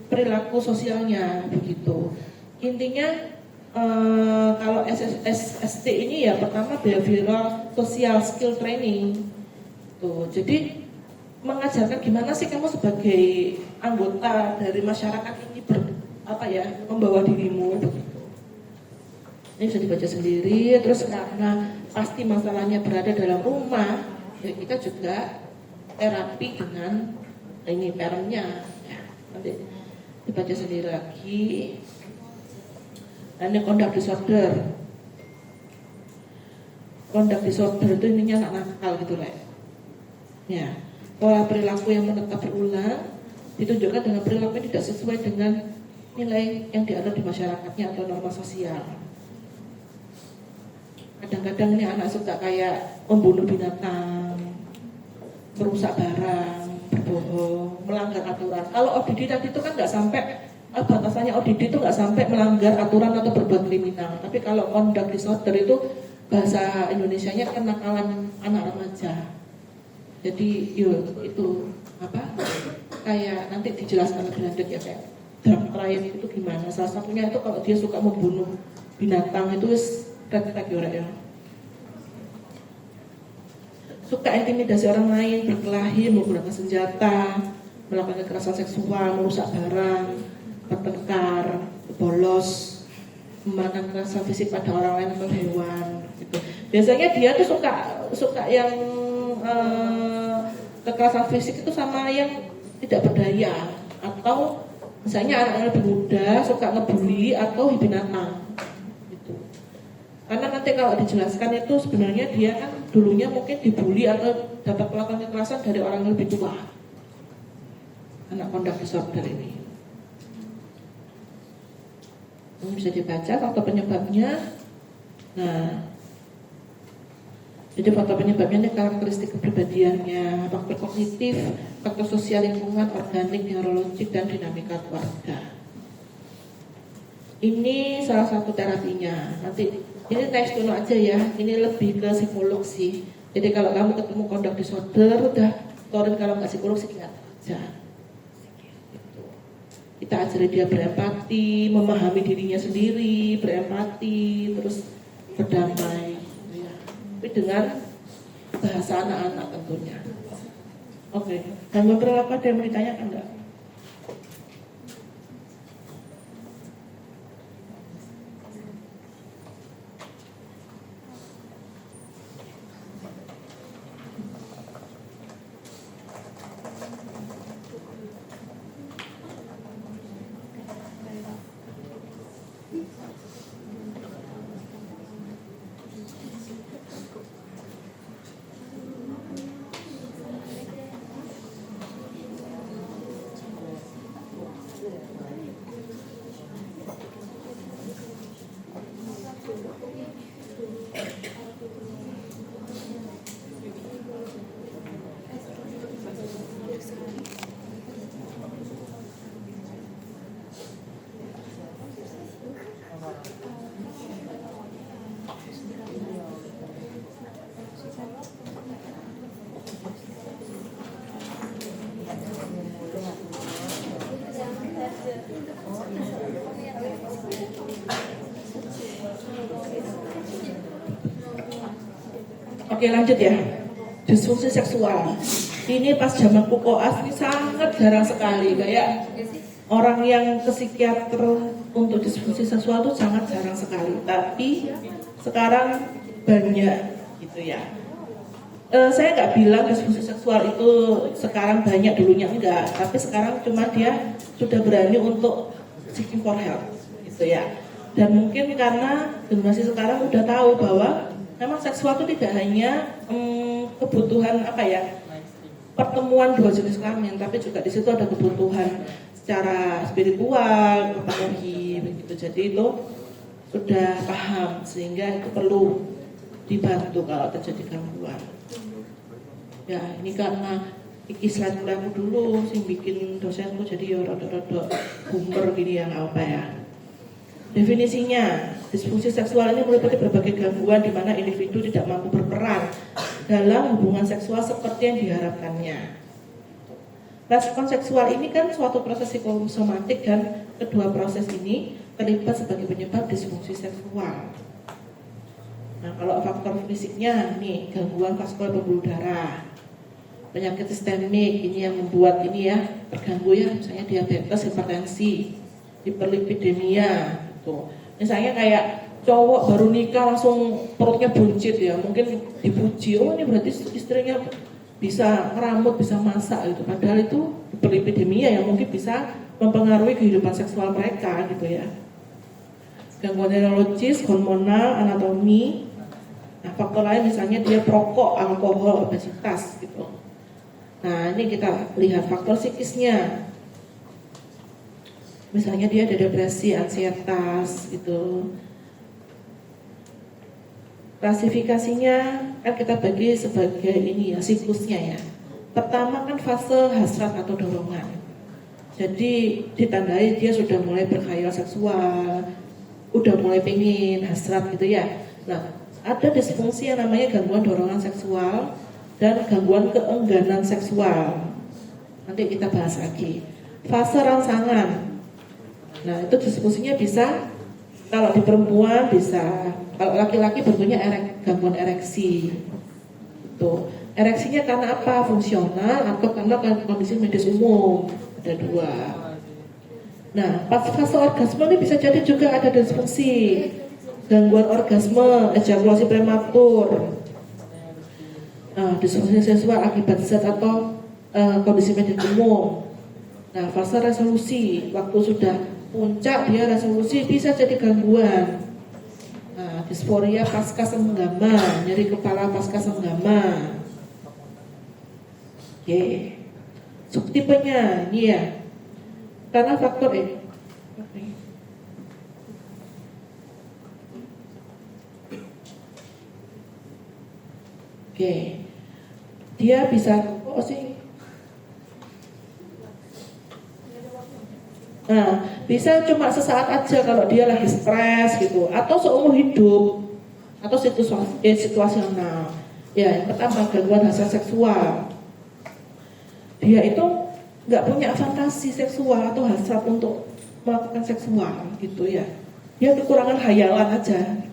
perilaku sosialnya begitu. Intinya kalau SST ini ya pertama behavioral social skill training. Tuh, jadi mengajarkan gimana sih kamu sebagai anggota dari masyarakat ini membawa dirimu begitu. Ini bisa dibaca sendiri. Terus karena pasti masalahnya berada dalam rumah, ya kita juga terapi dengan ini parentnya ya. Nanti dibaca sendiri lagi. Nah, ini conduct disorder. Conduct disorder itu ininya anak nakal gitu lah. Ya, pola perilaku yang menetap berulang ditunjukkan dengan perilaku yang tidak sesuai dengan nilai yang dianut di masyarakatnya atau norma sosial. Kadang-kadang ini anak suka kayak membunuh binatang, merusak barang, berbohong, melanggar aturan. Kalau ODD tadi itu kan nggak sampai batasannya ODD itu nggak sampai melanggar aturan atau berbuat kriminal. Tapi kalau conduct disorder itu bahasa Indonesianya kenakalan anak remaja. Jadi itu kayak nanti dijelaskan lebih lanjut ya kayak drug trial itu gimana. Salah satunya itu kalau dia suka membunuh binatang itu red flag ya. Suka intimidasi orang lain, berkelahi, menggunakan senjata, melakukan kekerasan seksual, merusak barang, bertengkar, bolos, memakan kekerasan fisik pada orang lain atau hewan. Gitu. Biasanya dia tuh suka yang kekerasan fisik itu sama yang tidak berdaya atau Misalnya anak yang lebih muda suka ngebully atau binatang gitu. Karena nanti kalau dijelaskan itu sebenarnya dia kan dulunya mungkin dibully atau dapat melakukan kekerasan dari orang yang lebih tua. Anak conduct disorder ini. Ini bisa dibaca faktor penyebabnya. Nah, jadi faktor penyebabnya ini karakteristik kepribadiannya, faktor kognitif, faktor sosial lingkungan, organik, neurologik, dan dinamika keluarga. Ini salah satu terapinya. Nanti ini next dulu aja ya. Ini lebih ke psikolog sih. Jadi kalau kamu ketemu conduct disorder, udah torin, kalau nggak psikolog psikiater aja. Gitu. Kita ajari dia berempati, memahami dirinya sendiri, berempati, terus berdamai. Ya. Tapi dengan bahasa anak-anak tentunya. Oke. Dan beberapa ada yang mau ditanyakan enggak? Oke, lanjut ya. Disfungsi seksual. Ini pas zamanku koas ini sangat jarang sekali. Kayak orang yang ke psikiater untuk disfungsi seksual itu sangat jarang sekali. Tapi sekarang banyak gitu ya. Saya nggak bilang disfungsi seksual itu sekarang banyak, dulunya enggak. Tapi sekarang cuma dia sudah berani untuk seeking for help gitu ya. Dan mungkin karena generasi sekarang udah tahu bahwa memang seksual itu tidak hanya kebutuhan pertemuan dua jenis kelamin, tapi juga di situ ada kebutuhan secara spiritual terpenuhi begitu. Jadi itu sudah paham sehingga itu perlu dibantu kalau terjadi gangguan. Ya ini karena iki slide aku dulu sing bikin dosenku jadi ya rada-rada boomer gini ya, nggak apa ya. Definisinya, disfungsi seksual ini meliputi berbagai gangguan di mana individu tidak mampu berperan dalam hubungan seksual seperti yang diharapkannya. Respon seksual ini kan suatu proses psikosomatik dan kedua proses ini terlibat sebagai penyebab disfungsi seksual. Nah, kalau faktor fisiknya nih, gangguan vaskular pembuluh darah, penyakit sistemik ini yang membuat ini ya terganggu ya, misalnya diabetes, hipertensi, hiperlipidemia. Tuh. Misalnya kayak cowok baru nikah langsung perutnya buncit ya, mungkin dipuji, oh ini berarti istrinya bisa ngeramut, bisa masak gitu. Padahal itu hiperlipidemia yang mungkin bisa mempengaruhi kehidupan seksual mereka gitu ya. Gangguan neurologis, hormonal, anatomi. Nah, faktor lain misalnya dia perokok, alkohol, obesitas gitu. Nah, ini kita lihat faktor psikisnya. Misalnya dia ada depresi, ansietas gitu. Klasifikasinya kan kita bagi sebagai ini ya, siklusnya ya. Pertama kan fase hasrat atau dorongan. Jadi ditandai dia sudah mulai berkhayal seksual, udah mulai pengen hasrat gitu ya. Nah, ada disfungsi yang namanya gangguan dorongan seksual dan gangguan keengganan seksual. Nanti kita bahas lagi. Fase rangsangan. Nah, itu disfungsinya bisa kalau di perempuan bisa, kalau laki-laki bentuknya gangguan ereksi. Tuh, ereksinya karena apa? Fungsional atau karena kondisi medis umum. Ada dua. Nah, pas fase orgasme ini bisa jadi juga ada disfungsi, gangguan orgasme, ejakulasi prematur. Nah, disfungsi seksual akibat zat atau kondisi medis umum. Nah, fase resolusi, waktu sudah puncak dia resolusi bisa jadi gangguan. Nah, disforia pasca senggama, nyeri kepala pasca senggama. Oke. Subtipenya ini ya. Karena faktor ini. Oke. Dia bisa Nah, bisa cuma sesaat aja kalau dia lagi stres gitu, atau seumur hidup, atau situasional. Ya, yang pertama gangguan hasrat seksual. Dia itu nggak punya fantasi seksual atau hasrat untuk melakukan seksual gitu ya. Dia kekurangan hayalan aja.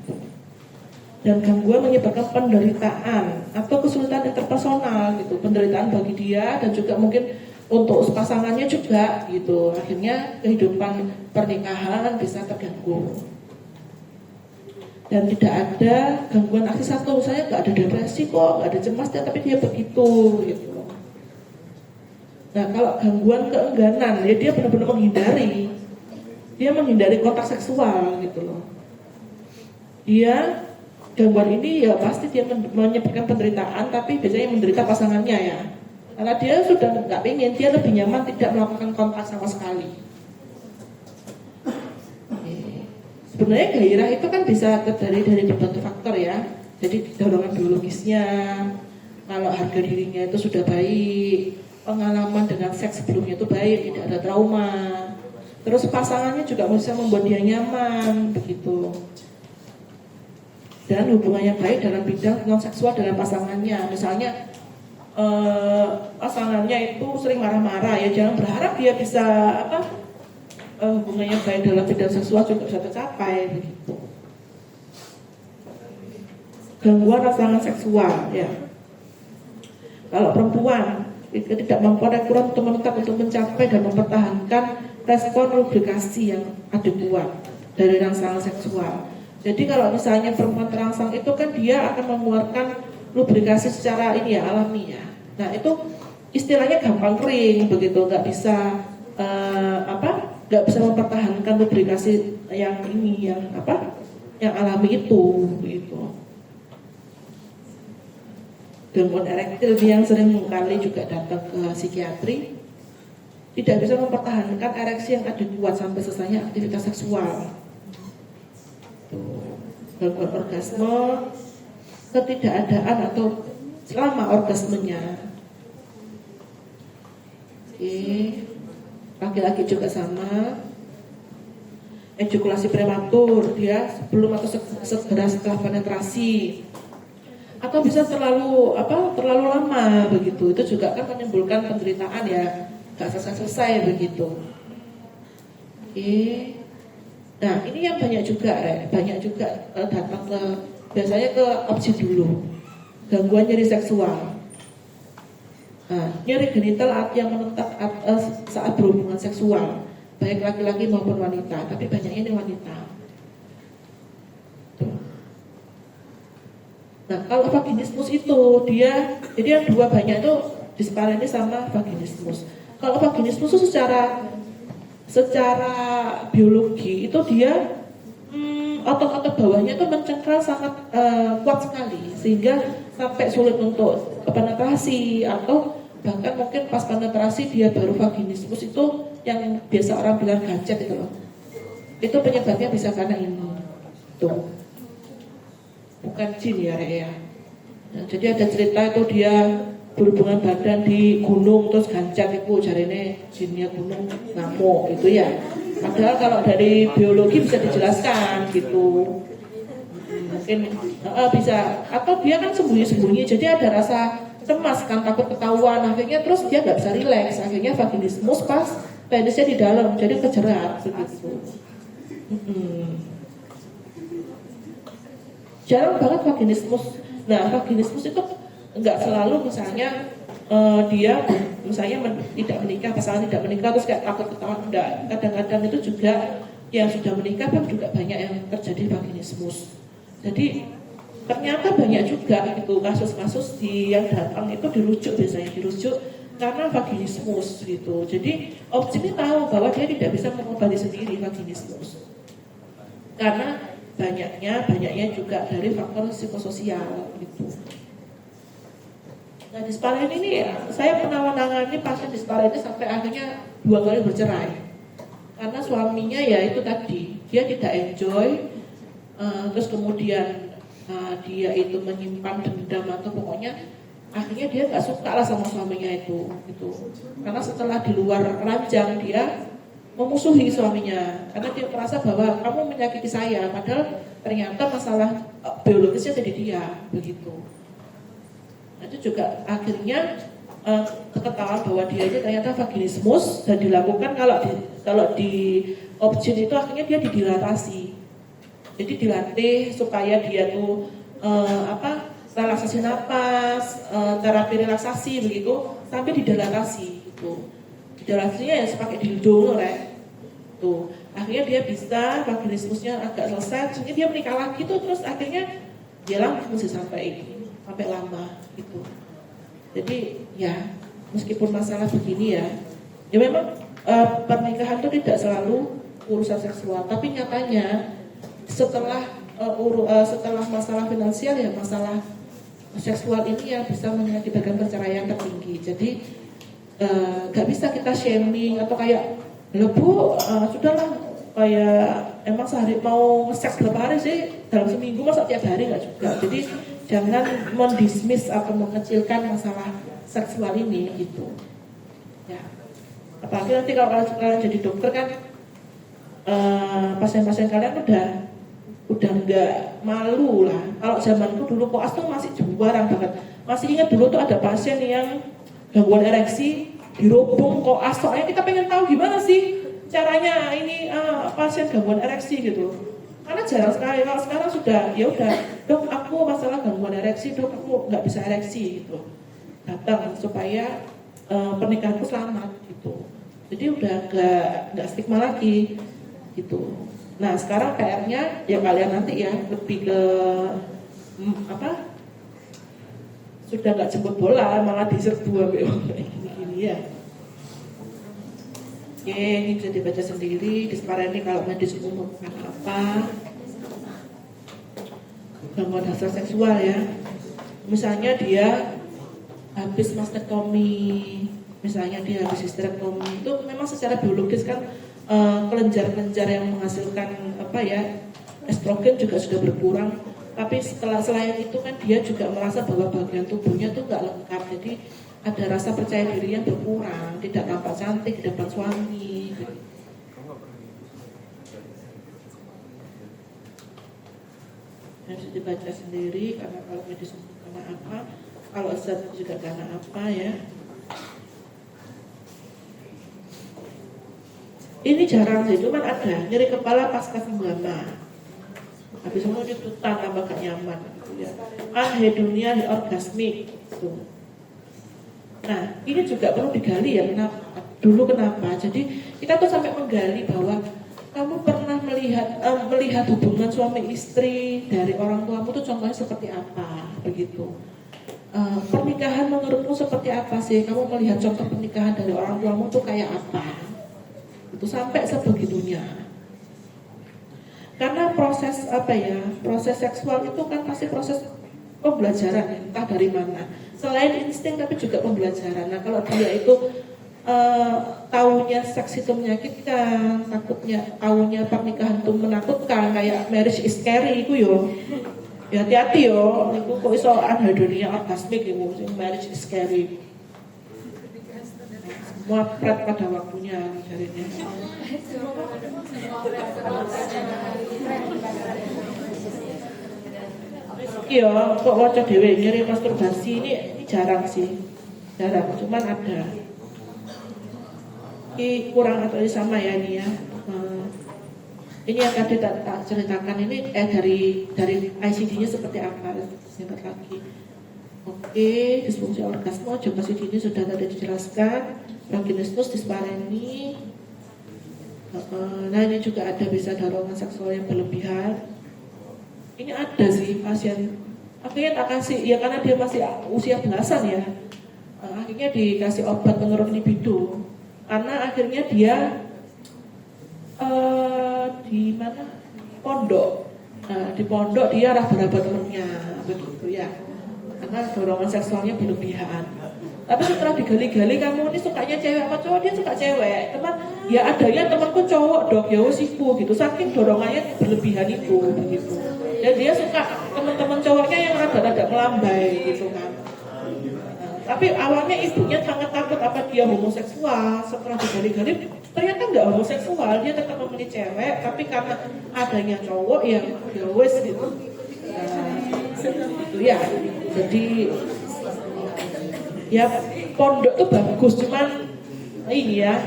Dan gangguan menyebabkan penderitaan atau kesulitan interpersonal gitu, penderitaan bagi dia dan juga mungkin untuk pasangannya juga gitu. Akhirnya kehidupan pernikahan bisa terganggu. Dan tidak ada gangguan aksi satu, misalnya nggak ada depresi kok, nggak ada cemas, tapi dia begitu gitu. Nah, kalau gangguan keengganan, ya dia benar-benar menghindari kontak seksual gitu loh. Dia gangguan ini ya pasti dia menyebabkan penderitaan, tapi biasanya menderita pasangannya ya. Karena dia sudah nggak pengen, dia lebih nyaman tidak melakukan kontak sama sekali. Sebenarnya gairah itu kan bisa dari berbagai faktor ya. Jadi dorongan biologisnya, kalau harga dirinya itu sudah baik, pengalaman dengan seks sebelumnya itu baik, tidak ada trauma. Terus pasangannya juga bisa membuat dia nyaman, begitu. Dan hubungan yang baik dalam bidang non seksual dengan pasangannya, misalnya pasangannya itu sering marah-marah, ya jangan berharap dia bisa hubungan yang baik dalam bidang seksual juga bisa tercapai, begitu. Gangguan rangsangan seksual, ya. Kalau perempuan tidak mempunyai kurang untuk mencapai dan mempertahankan respon lubrikasi yang adekuat dari rangsangan seksual. Jadi kalau misalnya perempuan terangsang itu kan dia akan mengeluarkan lubrikasi secara ini ya, alami ya. Nah itu istilahnya gampang kering begitu, nggak bisa mempertahankan lubrikasi yang ini yang alami itu begitu. Gangguan erektil yang sering kali juga datang ke psikiatri, tidak bisa mempertahankan ereksi yang adekuat sampai selesainya aktivitas seksual. Gangguan orgasme, ketidakadaan atau selama orgasmenya. Oke. Laki-laki juga sama. Ejakulasi prematur, dia sebelum atau segera setelah penetrasi. Atau bisa terlalu lama begitu. Itu juga kan menimbulkan penderitaan ya, nggak selesai begitu. Oke. Nah ini yang banyak juga datang ke biasanya ke opsi dulu, gangguan nyeri seksual. Nah, nyeri genital yang menetap saat berhubungan seksual, baik laki-laki maupun wanita, tapi banyaknya ini wanita. Nah, kalau vaginismus itu jadi yang dua banyak itu dispareni sama vaginismus. Kalau vaginismus itu secara biologi itu dia otot-otot bawahnya itu mencengkral sangat kuat sekali sehingga sampai sulit untuk penetrasi, atau bahkan mungkin pas penetrasi dia baru vaginismus itu yang biasa orang bilang gacet itu loh. Itu penyebabnya bisa karena ini. Tuh. Bukan jin ya, Rek ya. Nah, jadi ada cerita itu dia berhubungan badan di gunung terus gancet itu jarine jinnya gunung ngamuk itu ya. Padahal kalau dari biologi bisa dijelaskan gitu. Mungkin bisa, atau dia kan sembunyi-sembunyi, jadi ada rasa cemas kan, takut ketahuan, akhirnya terus dia nggak bisa rileks, akhirnya vaginismus pas penisnya di dalam, jadi kejerat begitu. Jarang banget vaginismus. Nah, vaginismus itu nggak selalu misalnya dia misalnya tidak menikah, pasangan tidak menikah terus kayak takut ketahuan, enggak. Kadang-kadang itu juga yang sudah menikah pun juga banyak yang terjadi vaginismus. Jadi ternyata banyak juga gitu kasus-kasus yang datang itu dirujuk, biasanya dirujuk karena vaginismus gitu. Jadi objek ini tahu bahwa dia tidak bisa mengobati sendiri vaginismus karena banyaknya juga dari faktor psikososial gitu. Nah, disparen ini ya, saya pernah menangani pasien disparen ini sampai akhirnya 2 kali bercerai karena suaminya ya itu tadi dia tidak enjoy, terus kemudian dia itu menyimpan dendam atau pokoknya akhirnya dia nggak suka lah sama suaminya itu gitu. Karena setelah di luar ranjang dia memusuhi suaminya karena dia merasa bahwa kamu menyakiti saya, padahal ternyata masalah biologisnya dari dia begitu. Nah, itu juga akhirnya ketahuan bahwa dia ini ternyata vaginismus dan dilakukan kalau di objin itu akhirnya dia didilatasi. Jadi dilatih supaya dia tuh relaksasi napas, terapi relaksasi begitu sampai didilatasi gitu. Didilatasinya ya pakai dildo tuh. Akhirnya dia bisa vaginismusnya agak selesai, terus dia menikah lagi tuh, terus akhirnya dia langsung sampai lama gitu. Jadi ya meskipun masalah begini ya memang pernikahan itu tidak selalu urusan seksual, tapi nyatanya setelah masalah finansial ya masalah seksual ini yang bisa mengakibatkan perceraian tertinggi. Jadi gak bisa kita shaming atau kayak Bu, sudahlah kayak emang sehari mau seks berapa hari sih dalam seminggu masa tiap hari nggak juga. Jadi jangan mendismiss atau mengecilkan masalah seksual ini gitu. Ya. Apalagi nanti kalau kalian jadi dokter kan pasien-pasien kalian udah nggak malu lah. Kalau zamanku dulu koas tuh masih jarang banget. Masih ingat dulu tuh ada pasien yang gangguan ereksi dirobong koas, soalnya kita pengen tahu gimana sih caranya ini pasien gangguan ereksi gitu. Karena jarang sekali. Kalau sekarang sudah ya udah, dok aku masalah gangguan ereksi, dok aku nggak bisa ereksi gitu. Datang supaya pernikahanku selamat gitu. Jadi udah nggak stigma lagi gitu. Nah sekarang PR-nya ya kalian nanti ya lebih ke sudah nggak jemput bola malah diserbu gini ya. Oke, ini bisa dibaca sendiri. Disparen ini kalau medis umum apa? Gangguan hasrat seksual ya. Misalnya dia habis mastektomi, misalnya dia habis histerektomi, itu memang secara biologis kan kelenjar-kelenjar yang menghasilkan estrogen juga sudah berkurang. Tapi selain itu kan dia juga merasa bahwa bagian tubuhnya tuh nggak lengkap, jadi ada rasa percaya diri yang berkurang, tidak tampak cantik di depan suami. Harus dibaca sendiri karena kalau medis karena apa, kalau zat juga karena apa ya. Ini jarang sih, cuman ada nyeri kepala pasca senggama. Habis semua ditutan tambah gak nyaman gitu ya. Anhedonia orgasmik gitu. Nah, ini juga perlu digali ya kenapa. Jadi kita tuh sampai menggali bahwa kamu pernah melihat hubungan suami istri dari orang tuamu tuh contohnya seperti apa begitu. Pernikahan menurutmu seperti apa sih? Kamu melihat contoh pernikahan dari orang tuamu tuh kayak apa? Itu sampai sebegitunya. Karena proses seksual itu kan pasti proses pembelajaran entah dari mana. Selain insting tapi juga pembelajaran. Nah kalau dia itu taunya seks itu menyakitkan, taunya pernikahan itu menakutkan, kayak marriage is scary itu yo. Ya hati-hati yo, itu kok iso anhedonia orgasmik itu, marriage is scary. Semua pret pada waktunya jadinya. Iya, kok wajah dewe nyeri masturbasi ini jarang sih, jarang, cuman ada. Ini kurang atau sama ya ini ya. Ini yang tadi tak ceritakan ini dari ICD-nya seperti apa? Singkat lagi. Oke, disfungsi orgasme, coba ICD-nya sudah tadi dijelaskan. Vaginismus, dispareni. Nah ini juga ada bisa dorongan seksual yang berlebihan. Ini ada sih pasien. Akhirnya tak kasih, ya karena dia masih usia belasan ya. akhirnya dikasih obat penurun libido karena akhirnya dia di mana pondok. Nah, di pondok dia raba-raba temennya begitu ya, karena dorongan seksualnya berlebihan. Tapi setelah digali-gali, kamu ini sukanya cewek apa cowok? Dia suka cewek. Teman, ya adanya temanku cowok dok, ya wis iku gitu. Saking dorongannya berlebihan itu begitu. Dan dia suka teman-teman cowoknya yang rada-rada melambai gitu kan. Tapi awalnya ibunya sangat takut apa dia homoseksual. Setelah digali-gali ternyata nggak homoseksual, dia tetap memilih cewek, tapi karena adanya cowok yang ya wes gitu. Gitu ya. Jadi ya pondok tuh bagus, cuman ini ya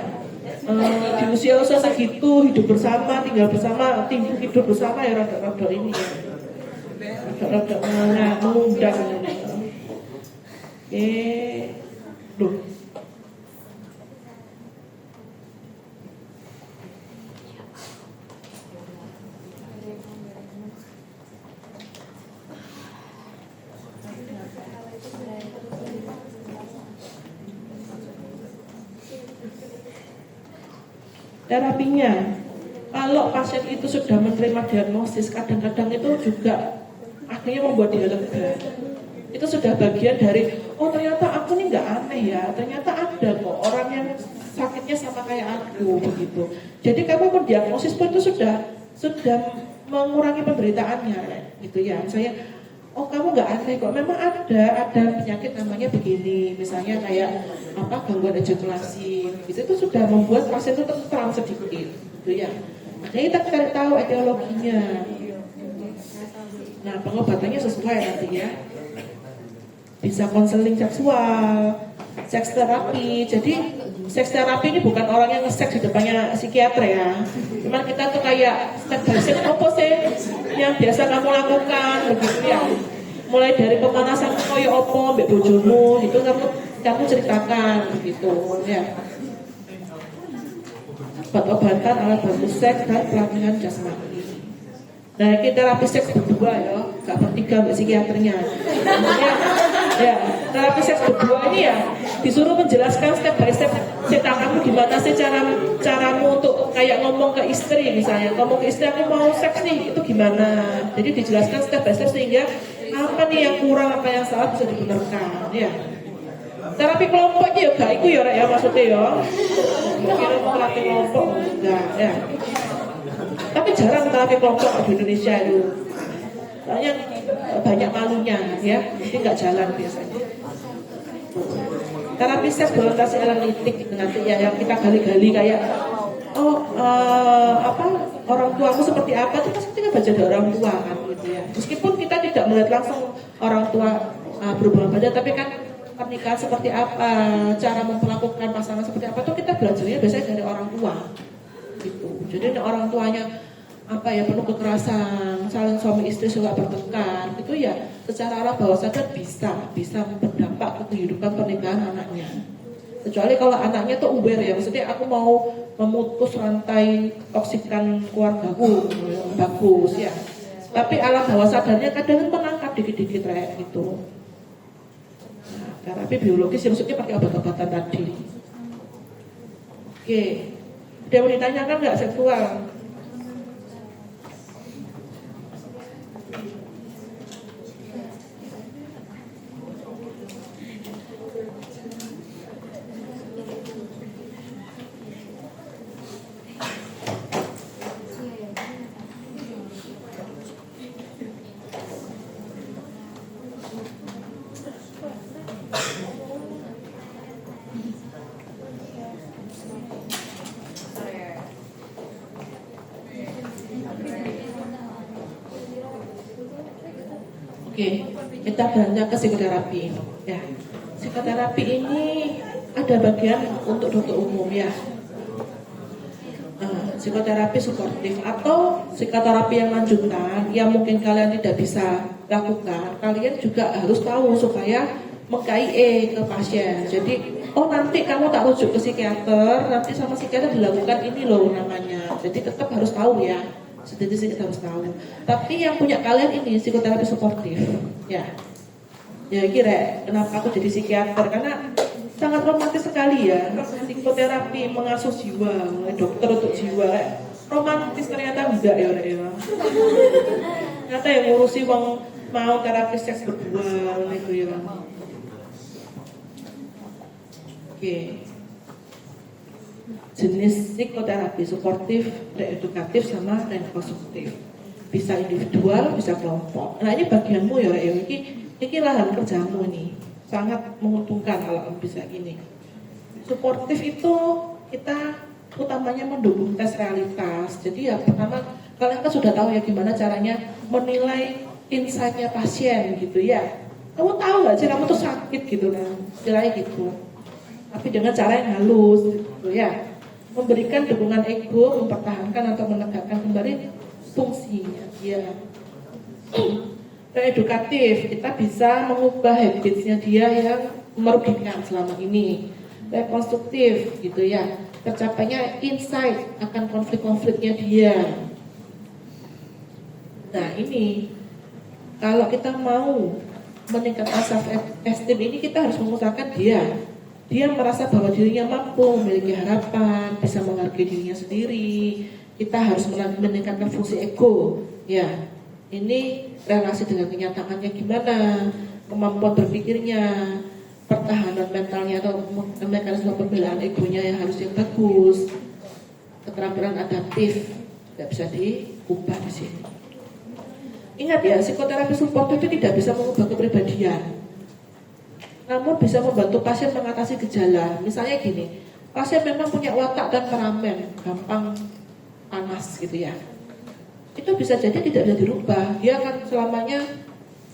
di usia-usia segitu hidup bersama, tinggal bersama, hidup bersama ya rada-rada ini ya. Rada-rada mengundang. Loh. Terapinya, kalau pasien itu sudah menerima diagnosis, kadang-kadang itu juga akhirnya membuat dia lega. Itu sudah bagian dari, oh ternyata aku ini nggak aneh ya, ternyata ada kok orang yang sakitnya sama kayak aku begitu. Jadi kamu mendiagnosis pun itu sudah mengurangi penderitaannya, gitu ya. Saya, oh kamu nggak aneh kok, memang ada penyakit namanya begini, misalnya kayak gangguan ejakulasi, gitu. Itu sudah membuat pasien itu terang sedikit, gitu ya. Makanya kita cari tahu etiologinya. Nah pengobatannya sesuai nanti ya. Bisa konseling seksual, seks terapi. Jadi seks terapi ini bukan orang yang nge-seks di depannya psikiater ya. Cuman kita tuh kayak step by step apa sih yang biasa kamu lakukan begitu ya. Mulai dari pemanasan koyo opo mbek bojomu itu kamu ceritakan begitu ya. Obat-obatan alat bantu seks dan pelatihan jasmani. Nah, kita terapi seks berdua ya, gak bertiga mbak psikiaternya. Ya, terapi seks berdua ini ya disuruh menjelaskan step by step cerita kamu gimana sih caramu untuk kayak ngomong ke istri misalnya, ngomong ke istri aku mau seks nih itu gimana. Jadi dijelaskan step by step sehingga apa nih yang kurang, apa yang salah bisa dibenarkan ya. Terapi kelompoknya ya gak itu ya maksudnya ya. Kira mau terapi kelompok enggak ya. Tapi jarang terapi kelompok di Indonesia itu. Soalnya banyak malunya ya, jadi nggak jalan biasanya. Terapi seks berorientasi analitik nanti ya yang kita gali-gali kayak orang tuamu seperti apa itu pasti kita baca dari orang tua kan gitu ya. Meskipun kita tidak melihat langsung orang tua berhubungan badan, tapi kan pernikahan seperti apa, cara memperlakukan pasangan seperti apa itu kita belajarnya biasanya dari orang tua. Gitu. Jadi orang tuanya penuh kekerasan, saling suami istri suka bertengkar, itu ya secara alam bawah sadar bisa berdampak ke kehidupan pernikahan anaknya. Kecuali kalau anaknya tuh aware ya, maksudnya aku mau memutus rantai toksikan keluargaku, bagus ya. Tapi alam bawah sadarnya kadang mengangkat dikit-dikit kayak gitu. Nah, terapi biologis yang maksudnya pakai obat-obatan tadi. Oke. Ada yang ditanyakan nggak seksual? Oke, kita beranjak ke psikoterapi. Ya, psikoterapi ini ada bagian untuk dokter umum ya. Psikoterapi suportif atau psikoterapi yang lanjutan yang mungkin kalian tidak bisa lakukan, kalian juga harus tahu supaya meng-KIE ke pasien. Jadi, nanti kamu tak rujuk ke psikiater, nanti sama psikiater dilakukan ini loh namanya. Jadi tetap harus tahu ya. Jadi kita harus tahu. Tapi yang punya kalian ini psikoterapi suportif, ya. Ya kira kenapa aku jadi psikiater karena sangat romantis sekali ya. Psikoterapi mengasuh jiwa, dokter untuk jiwa. Romantis ternyata enggak ya, Rek ya. Ternyata yang ngurusi wong mau terapi seks berdua itu ya. Oke. Jenis psikoterapi suportif, reedukatif sama rekonstruktif. Bisa individual, bisa kelompok. Nah ini bagianmu ya, Rek ya. Ini lahan kerjamu nih. Sangat menguntungkan kalau bisa gini. Suportif itu kita utamanya mendukung tes realitas. Jadi ya pertama kalian kan sudah tahu ya gimana caranya menilai insight-nya pasien gitu ya. Kamu tahu nggak sih kamu tuh sakit gitu kan? Istilahnya gitu. Tapi dengan cara yang halus gitu ya. Memberikan dukungan ego, mempertahankan atau menegakkan kembali fungsinya. Ya. Reedukatif, kita bisa mengubah habitsnya dia yang merugikan selama ini. Rekonstruktif gitu ya, tercapainya insight akan konflik-konfliknya dia. Nah ini, kalau kita mau meningkatkan self-esteem ini kita harus mengusahakan dia merasa bahwa dirinya mampu, memiliki harapan, bisa menghargai dirinya sendiri. Kita harus meningkatkan fungsi ego ya. Ini relasi dengan kenyataannya gimana, kemampuan berpikirnya, pertahanan mentalnya atau mekanisme pembelaan egonya yang harus yang bagus, keterampilan adaptif tidak bisa diubah di sini. Ingat ya, psikoterapi support itu tidak bisa mengubah kepribadian, namun bisa membantu pasien mengatasi gejala. Misalnya gini, pasien memang punya watak dan temperamen, gampang panas gitu ya. Itu bisa jadi tidak bisa dirubah. Dia akan selamanya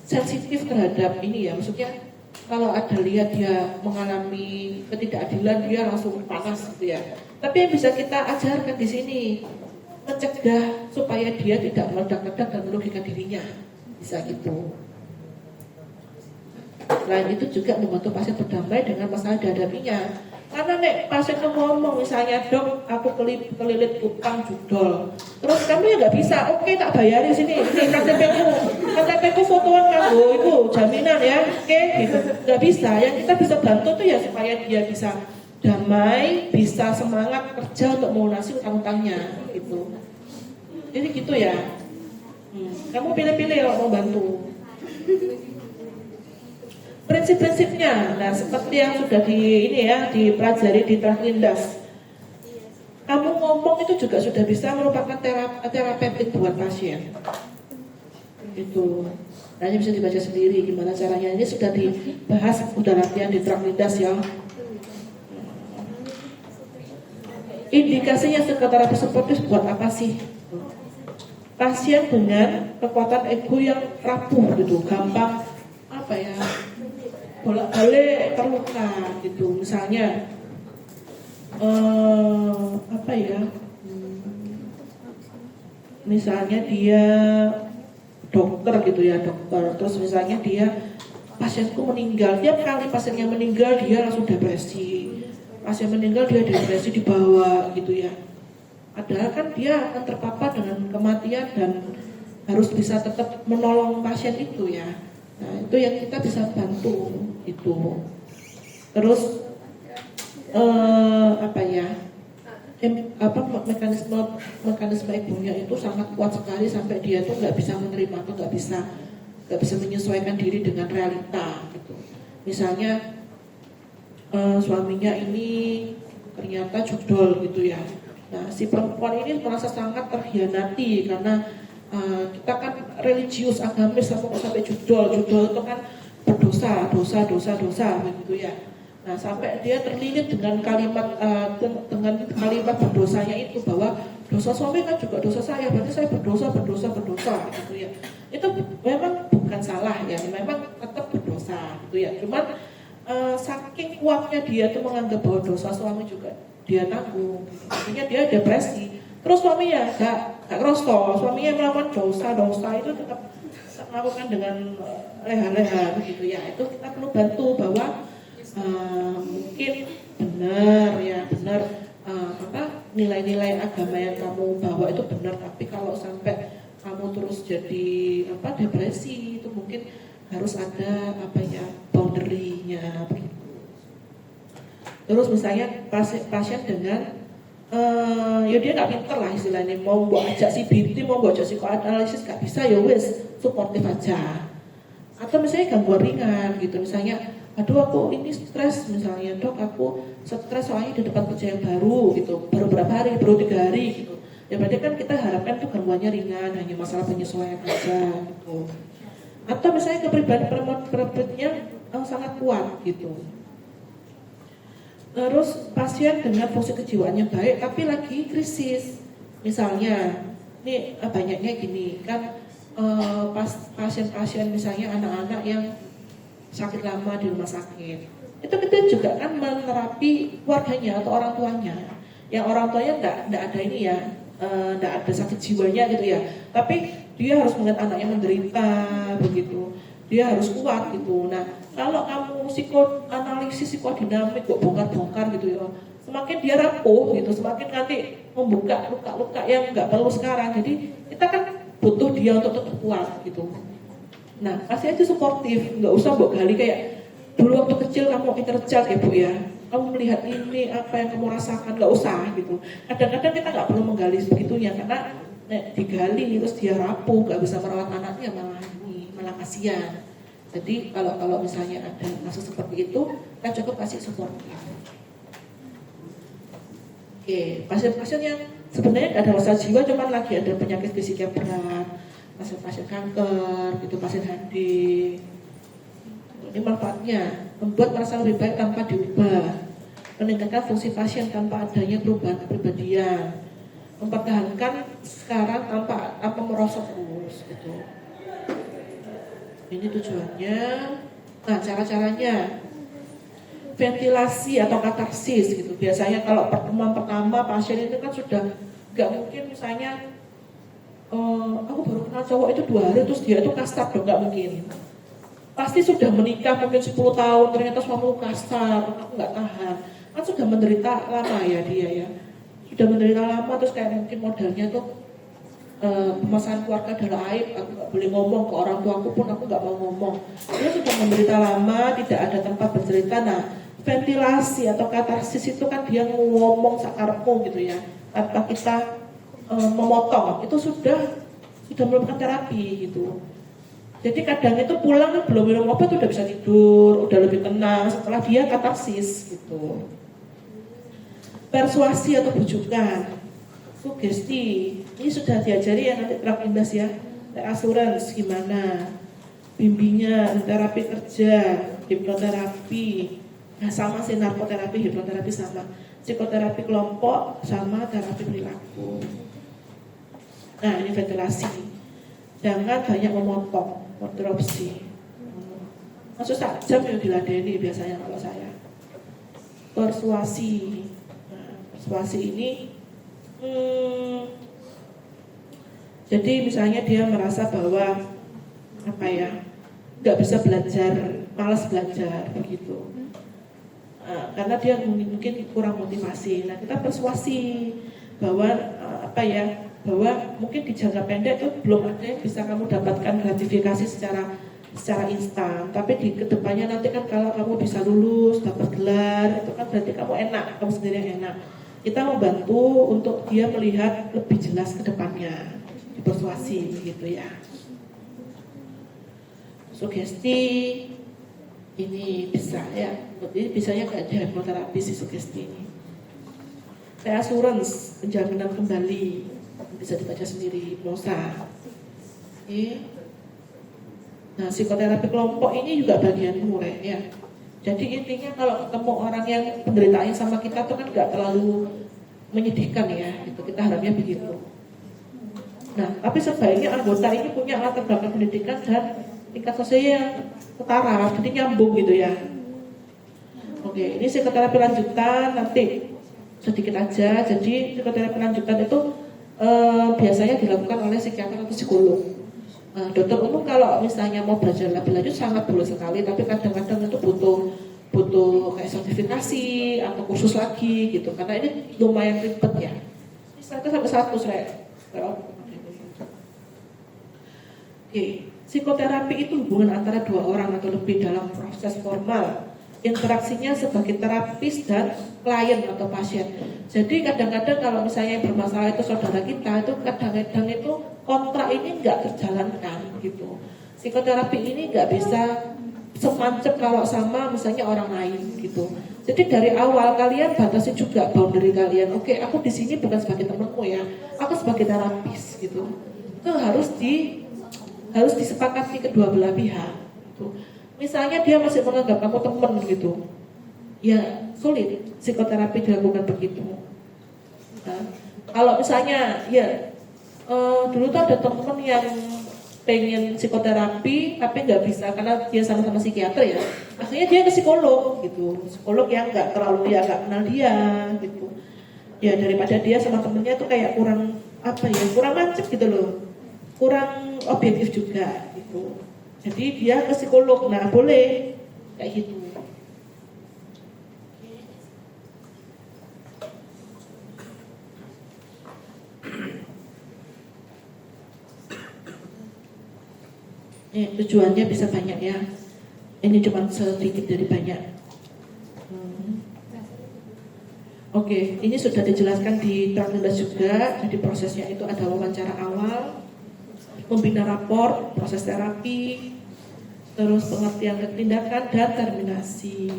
sensitif terhadap ini ya. Maksudnya kalau ada lihat dia mengalami ketidakadilan dia langsung panas gitu ya. Tapi yang bisa kita ajarkan di sini mencegah supaya dia tidak meledak-ledak dan merugikan dirinya. Bisa gitu. Selain itu juga membantu pasien berdamai dengan masalah dihadapinya. Karena nek pasien ngomong misalnya, dok aku kelilit utang judol, terus kamu ya nggak bisa, oke tak bayarin sini, ini KTP ku fotoan kamu, itu jaminan ya, oke gitu. Nggak bisa, yang kita bisa bantu tuh ya supaya dia bisa damai, bisa semangat kerja untuk melunasi utang-utangnya gitu. Jadi gitu ya. Kamu pilih-pilih kalau mau bantu. Prinsip-prinsipnya, nah seperti yang sudah dipelajari di Trahlindas. Kamu ngomong itu juga sudah bisa merupakan terapeutik buat pasien. Itu, nah ini bisa dibaca sendiri gimana caranya. Ini sudah dibahas, sudah latihan di Trahlindas ya. Indikasinya psikoterapi suportif buat apa sih? Pasien dengan kekuatan ego yang rapuh gitu, gampang bolak-balik terluka gitu. Misalnya misalnya dia dokter gitu ya, dokter. Terus misalnya dia pasienku meninggal, tiap kali pasiennya meninggal dia langsung depresi. Pasien meninggal dia depresi dibawa gitu ya. Padahal kan dia akan terpapar dengan kematian dan harus bisa tetap menolong pasien itu ya. Nah itu yang kita bisa bantu itu. Terus mekanisme egonya itu sangat kuat sekali sampai dia tuh nggak bisa menerima atau nggak bisa menyesuaikan diri dengan realita gitu. Misalnya suaminya ini ternyata judol gitu ya. Nah si perempuan ini merasa sangat terhianati karena kita kan religius agamis sampai judol itu kan berdosa, dosa begitu ya. Nah sampai dia terlilit dengan kalimat berdosanya itu, bahwa dosa suami kan juga dosa saya, berarti saya berdosa gitu ya. Itu memang bukan salah ya, memang tetap berdosa gitu ya. Cuman saking kuatnya dia tuh menganggap bahwa dosa suami juga dia tanggung, akhirnya dia depresi. Terus suaminya gak kroso, suaminya melakukan dosa itu tetap melakukan dengan leha-leha begitu ya. Itu kita perlu bantu bahwa mungkin benar nilai-nilai agama yang kamu bawa itu benar, tapi kalau sampai kamu terus jadi depresi itu mungkin harus ada boundary-nya begitu. Terus misalnya pasien dengan ya dia nggak pinter lah istilahnya, mau buat ajak CBT, mau buat ajak psikoanalisis nggak bisa, ya wes suportif aja. Atau misalnya gangguan ringan gitu, misalnya aduh aku ini stres, misalnya dok aku stres soalnya di tempat kerja yang baru gitu, baru berapa hari, baru 3 hari gitu. Ya berarti kan kita harapkan tuh gangguannya ringan, hanya masalah penyesuaian aja gitu. Atau misalnya kepribadian perempuannya sangat kuat gitu. Terus pasien dengan fungsi kejiwaannya baik tapi lagi krisis. Misalnya, ini banyaknya gini kan, pasien-pasien misalnya anak-anak yang sakit lama di rumah sakit. Itu kita juga kan menerapi keluarganya atau orang tuanya. Yang orang tuanya enggak ada ini ya, enggak ada sakit jiwanya gitu ya. Tapi dia harus melihat anaknya menderita begitu. Dia harus kuat gitu. Nah, kalau kamu psikoanalisis, psikodinamik kok bongkar-bongkar gitu ya, semakin dia rapuh gitu, semakin nanti membuka luka-luka yang nggak perlu sekarang. Jadi kita kan butuh dia untuk tetap kuat gitu. Nah, kasih aja suportif, nggak usah mbok gali kayak dulu waktu kecil kamu interjat ya Bu ya, kamu melihat ini apa yang kamu rasakan, nggak usah gitu. Kadang-kadang kita nggak perlu menggali sebegitunya karena digali terus dia rapuh, nggak bisa merawat anaknya, malah kasihan. Jadi kalau misalnya ada kasus seperti itu, kita cukup kasih support. Oke, pasien-pasien yang sebenarnya ada masalah jiwa, cuman lagi ada penyakit fisik yang berat, pasien kanker, gitu, pasien HD. Ini manfaatnya membuat merasa lebih baik tanpa diubah, meningkatkan fungsi pasien tanpa adanya perubahan kepribadian, mempertahankan sekarang tanpa merosot terus, gitu. Ini tujuannya. Nah, cara-caranya ventilasi atau katarsis gitu. Biasanya kalau pertemuan pertama pasien itu kan sudah nggak mungkin misalnya aku baru kenal cowok itu 2 hari terus dia itu kasar dong, nggak mungkin. Pasti sudah menikah mungkin 10 tahun ternyata suamiku kasar, aku nggak tahan. Kan sudah menderita lama ya dia ya. Sudah menderita lama terus kayak mungkin modalnya tuh pemasangan keluarga adalah aib, aku nggak boleh ngomong ke orang tuaku pun aku nggak mau ngomong. Dia sudah menderita lama, tidak ada tempat bercerita. Nah, ventilasi atau katarsis itu kan dia ngomong sakarepmu gitu ya, tanpa kita memotong. Itu sudah merupakan terapi gitu. Jadi kadang itu pulang belum minum obat udah bisa tidur, udah lebih tenang setelah dia katarsis gitu. Persuasi atau bujukan, sugesti, ini sudah diajari ya nanti terapi imbas ya. Reassurance gimana, bimbingan, terapi kerja, hipnoterapi, nah sama sih, narkoterapi, hipnoterapi sama, psikoterapi kelompok sama terapi perilaku. Nah ini ventilasi, jangan banyak memotong, interupsi. Maksud jam yang diladeni biasanya kalau saya. Persuasi, nah, persuasi ini jadi misalnya dia merasa bahwa apa ya, nggak bisa belajar, malas belajar begitu, karena dia mungkin kurang motivasi. Nah kita persuasi bahwa apa ya, bahwa mungkin di jangka pendek itu belum ada yang bisa kamu dapatkan gratifikasi secara instan, tapi di kedepannya nanti kan kalau kamu bisa lulus, dapat gelar, itu kan berarti kamu enak, kamu sendiri yang enak. Kita membantu untuk dia melihat lebih jelas ke depannya, dipersuasi begitu ya. Sugesti ini bisa ya, ini bisanya nggak ada hipnoterapi si sugesti ini. Reassurance, penjaminan kembali, bisa dibaca sendiri, hipnosa. Oke. Nah psikoterapi kelompok ini juga bagian mulai ya. Jadi intinya kalau ketemu orang yang penderitaannya sama kita tuh kan nggak terlalu menyedihkan ya, gitu. Kita harapnya begitu. Nah, tapi sebaiknya anggota ini punya latar belakang pendidikan dan tingkat sosial yang setara, jadi nyambung gitu ya. Oke, ini psikoterapi lanjutan nanti sedikit aja. Jadi psikoterapi lanjutan itu biasanya dilakukan oleh psikiater atau psikolog. Dokter umum kalau misalnya mau belajar lebih lanjut sangat boleh sekali, tapi kadang-kadang itu butuh kayak sertifikasi atau kursus lagi gitu, karena ini lumayan ribet ya. Misalnya sampai 100 Oke, psikoterapi itu hubungan antara 2 orang atau lebih dalam proses formal interaksinya sebagai terapis dan klien atau pasien. Jadi kadang-kadang kalau misalnya yang bermasalah itu saudara kita, itu kadang-kadang itu kontrak ini nggak terjalankan gitu. Psikoterapi ini nggak bisa semancep kalau sama misalnya orang lain gitu. Jadi dari awal kalian batasi juga boundary kalian. Oke, aku di sini bukan sebagai temanmu ya, aku sebagai terapis gitu. Itu harus disepakati kedua belah pihak. Gitu. Misalnya dia masih menganggap kamu teman gitu, ya sulit psikoterapi dilakukan begitu. Nah, kalau misalnya ya dulu tuh ada teman yang pengen psikoterapi tapi nggak bisa karena dia sama-sama psikiater ya, akhirnya dia ke psikolog gitu, psikolog yang nggak terlalu ya nggak kenal dia gitu. Ya daripada dia sama temennya tuh kayak kurang apa ya, kurang macet gitu loh, kurang objektif juga gitu. Jadi dia ke psikolog, nah boleh kayak gitu. Tujuannya bisa banyak ya. Ini cuma sedikit dari banyak. Oke, ini sudah dijelaskan di Transitas juga. Jadi prosesnya itu ada wawancara awal, membina rapor, proses terapi, terus pengertian tindakan dan terminasi.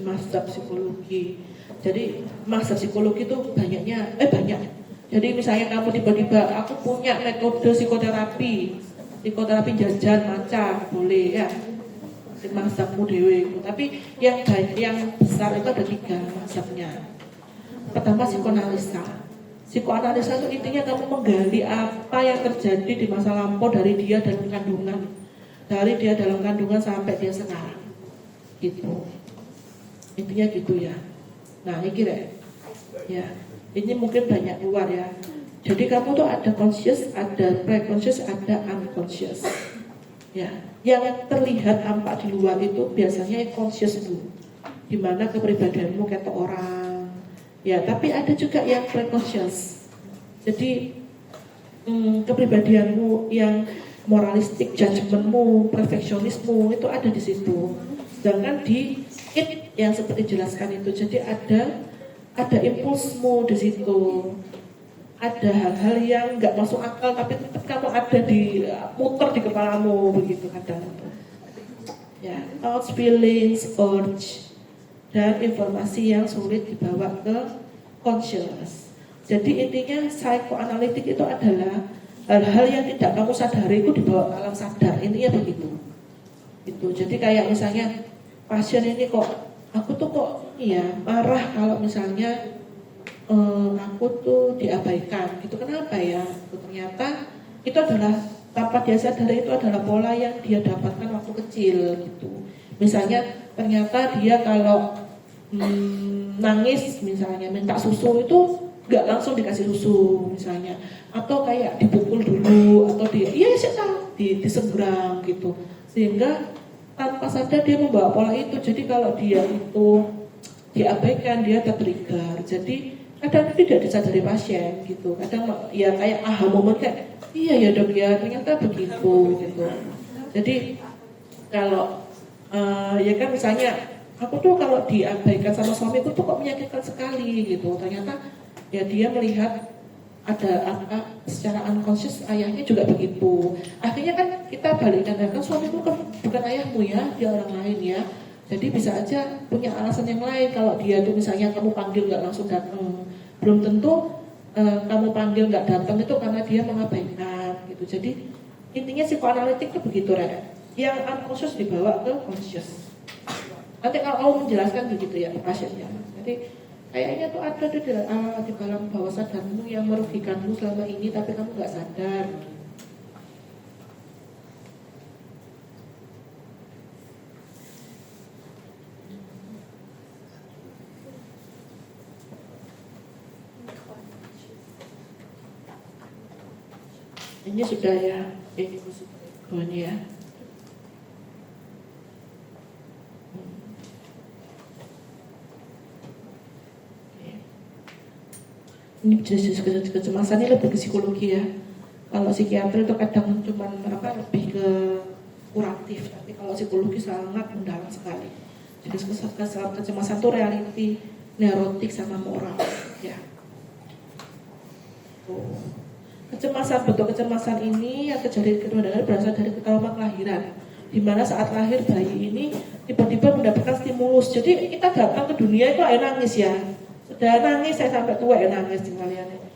Master psikologi. Jadi master psikologi itu banyak. Jadi misalnya kamu tiba-tiba aku punya metode psikoterapi jajan macam boleh ya, maksudmu dewe. Tapi yang besar itu ada 3 maksudnya. Pertama psikoanalisa. Psikoanalisa itu intinya kamu menggali apa yang terjadi di masa lampau dari dia dalam kandungan sampai dia sekarang. Gitu. Intinya gitu ya. Nah ini kira ya. Ini mungkin banyak keluar ya. Jadi kamu tuh ada conscious, ada pre-conscious, ada unconscious. Ya, yang terlihat tampak di luar itu biasanya conscious dulu. Gimana kepribadianmu kata orang. Ya, tapi ada juga yang pre-conscious. Jadi kepribadianmu yang moralistik, judgementmu, perfeksionismu itu ada di situ. Sedangkan di it yang seperti jelaskan itu, jadi ada impulsmu di situ, ada hal-hal yang nggak masuk akal tapi tetap kamu ada di muter di kepalamu begitu kadang. Ya, thoughts, feelings, urge, dan informasi yang sulit dibawa ke conscious. Jadi intinya psikoanalitik itu adalah hal-hal yang tidak kamu sadari itu dibawa ke alam sadar. Intinya begitu. Itu. Jadi kayak misalnya pasien ini aku tuh kok marah kalau misalnya aku tuh diabaikan gitu. Kenapa ya? Ternyata itu adalah tanpa dia sadari itu adalah pola yang dia dapatkan waktu kecil gitu. Misalnya ternyata dia kalau nangis misalnya minta susu itu nggak langsung dikasih susu misalnya, atau kayak dipukul dulu atau diseberang gitu, sehingga tanpa sadar dia membawa pola itu. Jadi kalau dia itu diabaikan, dia tertrigger. Jadi kadang tidak disadari pasien gitu. Kadang ya kayak aha momen kayak iya ya dok ya ternyata begitu gitu. Jadi kalau ya kan misalnya aku tuh kalau diabaikan sama suamiku tuh kok menyakitkan sekali gitu. Ternyata ya dia melihat ada apa secara unconscious ayahnya juga begitu. Akhirnya kan kita balikkan, kan suamiku kan bukan ayahmu ya, dia orang lain ya. Jadi bisa aja punya alasan yang lain. Kalau dia tuh misalnya kamu panggil nggak langsung datang, belum tentu kamu panggil nggak datang itu karena dia mengabaikan gitu. Jadi intinya psikoanalitik itu begitu Ren. Yang unconscious dibawa ke conscious. Nanti kalau kamu menjelaskan begitu ya pasiennya. Jadi kayaknya tuh ada di dalam bawah sadarmu yang merugikanmu selama ini tapi kamu nggak sadar. Ini sudah ya, ini ya. Ini jenis kecemasan ini lebih ke psikologi ya. Kalau psikiater itu kadang cuma lebih ke kuratif, tapi kalau psikologi sangat mendalam sekali. Jadi kecemasan itu reality, neurotik sama moral, ya. Kecemasan, bentuk kecemasan ini yang terjadi kedua berasal dari trauma kelahiran, di mana saat lahir bayi ini tiba-tiba mendapatkan stimulus. Jadi kita datang ke dunia itu nangis ya, sudah nangis saya sampai tua nangis di kalian.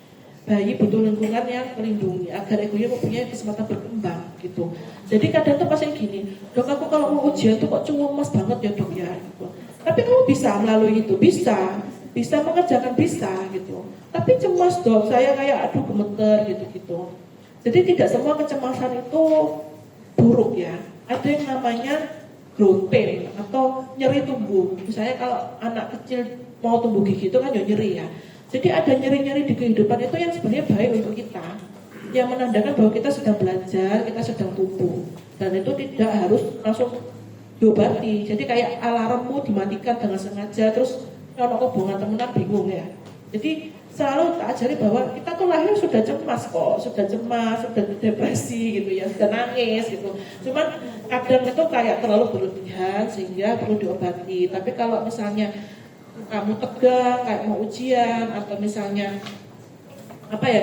Bayi butuh lingkungan yang melindungi agar egonya mempunyai kesempatan berkembang gitu. Jadi kadang tuh pas yang gini, dok aku kalau mau ujian tuh kok cemas banget ya dok ya. Gitu. Tapi kamu bisa melalui itu, bisa mengerjakan bisa gitu. Tapi cemas dok, saya kayak aduh gemeter gitu. Jadi tidak semua kecemasan itu buruk ya. Ada yang namanya growth pain atau nyeri tumbuh. Misalnya kalau anak kecil mau tumbuh gigi itu kan ya nyeri ya. Jadi ada nyeri-nyeri di kehidupan itu yang sebenarnya baik untuk kita, yang menandakan bahwa kita sedang belajar, kita sedang tumbuh, dan itu tidak harus langsung diobati. Jadi kayak alarmmu dimatikan dengan sengaja, terus kalau hubungan temenan bingung ya. Jadi selalu tak ajari bahwa kita tuh lahir sudah cemas kok, sudah depresi gitu ya, sudah nangis gitu. Cuman kadang itu kayak terlalu berlebihan sehingga perlu diobati. Tapi kalau misalnya kamu tegang kayak mau ujian atau misalnya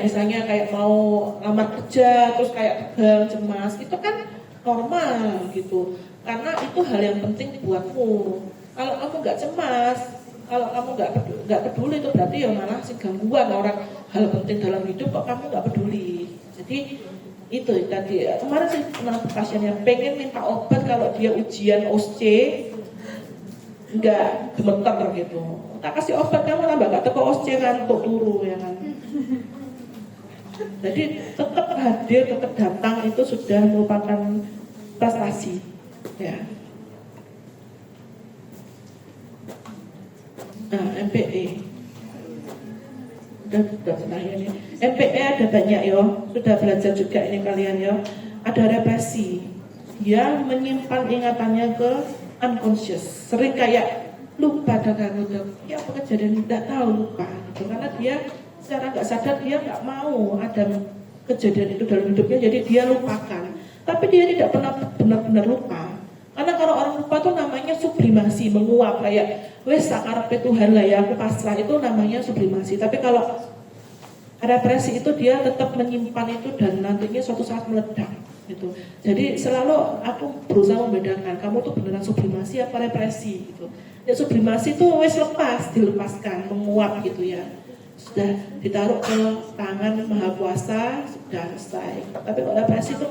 misalnya kayak mau lamar kerja terus kayak tegang cemas, itu kan normal gitu, karena itu hal yang penting buatmu. Kalau kamu nggak cemas, kalau kamu nggak peduli itu berarti ya malah sih gangguan orang hal penting dalam hidup kok kamu nggak peduli. Jadi itu tadi kemarin sih pernah pasien yang pengen minta obat kalau dia ujian OSCE nggak gemeter gitu, tak kasih obat kamu tambah gak teko OSCE kan untuk turu ya kan. Jadi tetap hadir, tetap datang itu sudah merupakan prestasi ya. Nah, MPE udah terakhir ini. MPE ada banyak yo, sudah belajar juga ini kalian yo. Ada represi, dia menyimpan ingatannya ke unconscious, sering kayak lupa dengan ya apa kejadian tidak tahu lupa gitu. Karena dia secara nggak sadar dia nggak mau ada kejadian itu dalam hidupnya, jadi dia lupakan. Tapi dia tidak pernah benar-benar lupa, karena kalau orang lupa tuh namanya sublimasi, menguap kayak wes sakarepe Tuhan lah ya aku pasrah, itu namanya sublimasi. Tapi kalau represi itu dia tetap menyimpan itu dan nantinya suatu saat meledak gitu. Jadi selalu aku berusaha membedakan kamu tuh beneran sublimasi apa represi gitu. Ya sublimasi tuh wes dilepaskan, menguap gitu ya. Sudah ditaruh ke tangan Maha Kuasa, sudah selesai. Tapi kalau represi itu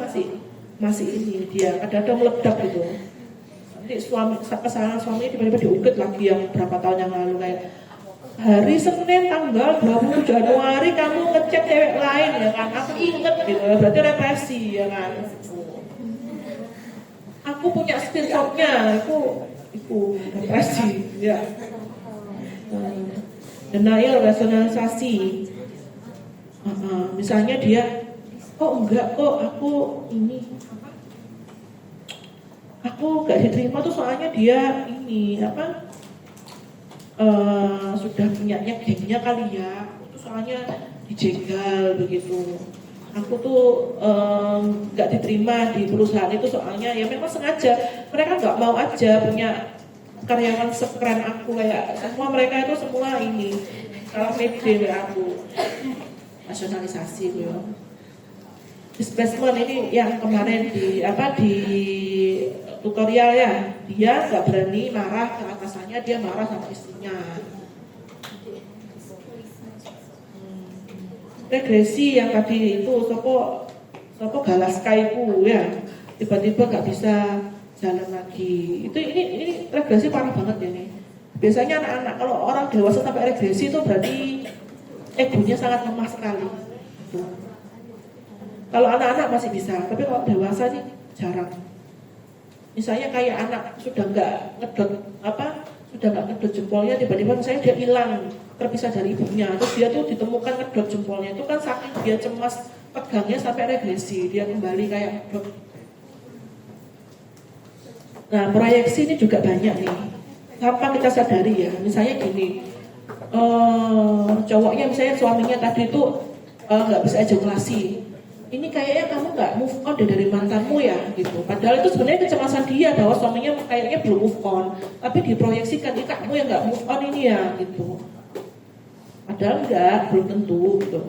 masih ini dia kadang-kadang meledak gitu. Nanti kesalahan suami tiba-tiba diungkit lagi yang berapa tahun yang lalu kayak hari Senin tanggal 20 Januari kamu ngecek cewek lain ya kan, aku inget gitu, berarti represi ya kan. Aku punya screenshotnya, itu represi ya. Denial, rasionalisasi. Misalnya dia, enggak kok aku ini aku nggak diterima tuh soalnya dia ini sudah punyanya gengnya kali ya, itu soalnya dijegal begitu. Aku tuh nggak diterima di perusahaan itu soalnya ya memang sengaja, mereka nggak mau aja punya karyawan sekeren aku, kayak semua mereka itu semua ini salah pede aku. Nasionalisasi loh. Displacement ini yang kemarin di tutorial ya, dia nggak berani marah ke atasannya, dia marah sama istrinya. Regresi yang tadi itu sopo galas kaiku ya, tiba-tiba nggak bisa jalan lagi. Ini regresi parah banget ya nih. Biasanya anak-anak, kalau orang dewasa sampai regresi itu berarti egonya sangat lemah sekali. Kalau anak-anak masih bisa, tapi kalau dewasa nih jarang. Misalnya kayak anak sudah nggak ngedot jempolnya, tiba-tiba misalnya dia hilang, terpisah dari ibunya, terus dia tuh ditemukan ngedot jempolnya, itu kan saking dia cemas, tegangnya sampai regresi, dia kembali kayak ngedot. Nah, proyeksi ini juga banyak nih, tanpa kita sadari ya. Misalnya gini, cowoknya misalnya suaminya tadi itu nggak bisa ejakulasi, ini kayaknya kamu nggak move on dari mantanmu ya gitu. Padahal itu sebenarnya kecemasan dia bahwa suaminya kayaknya belum move on, tapi diproyeksikan ini kamu yang nggak move on ini ya gitu. Padahal enggak, belum tentu gitu.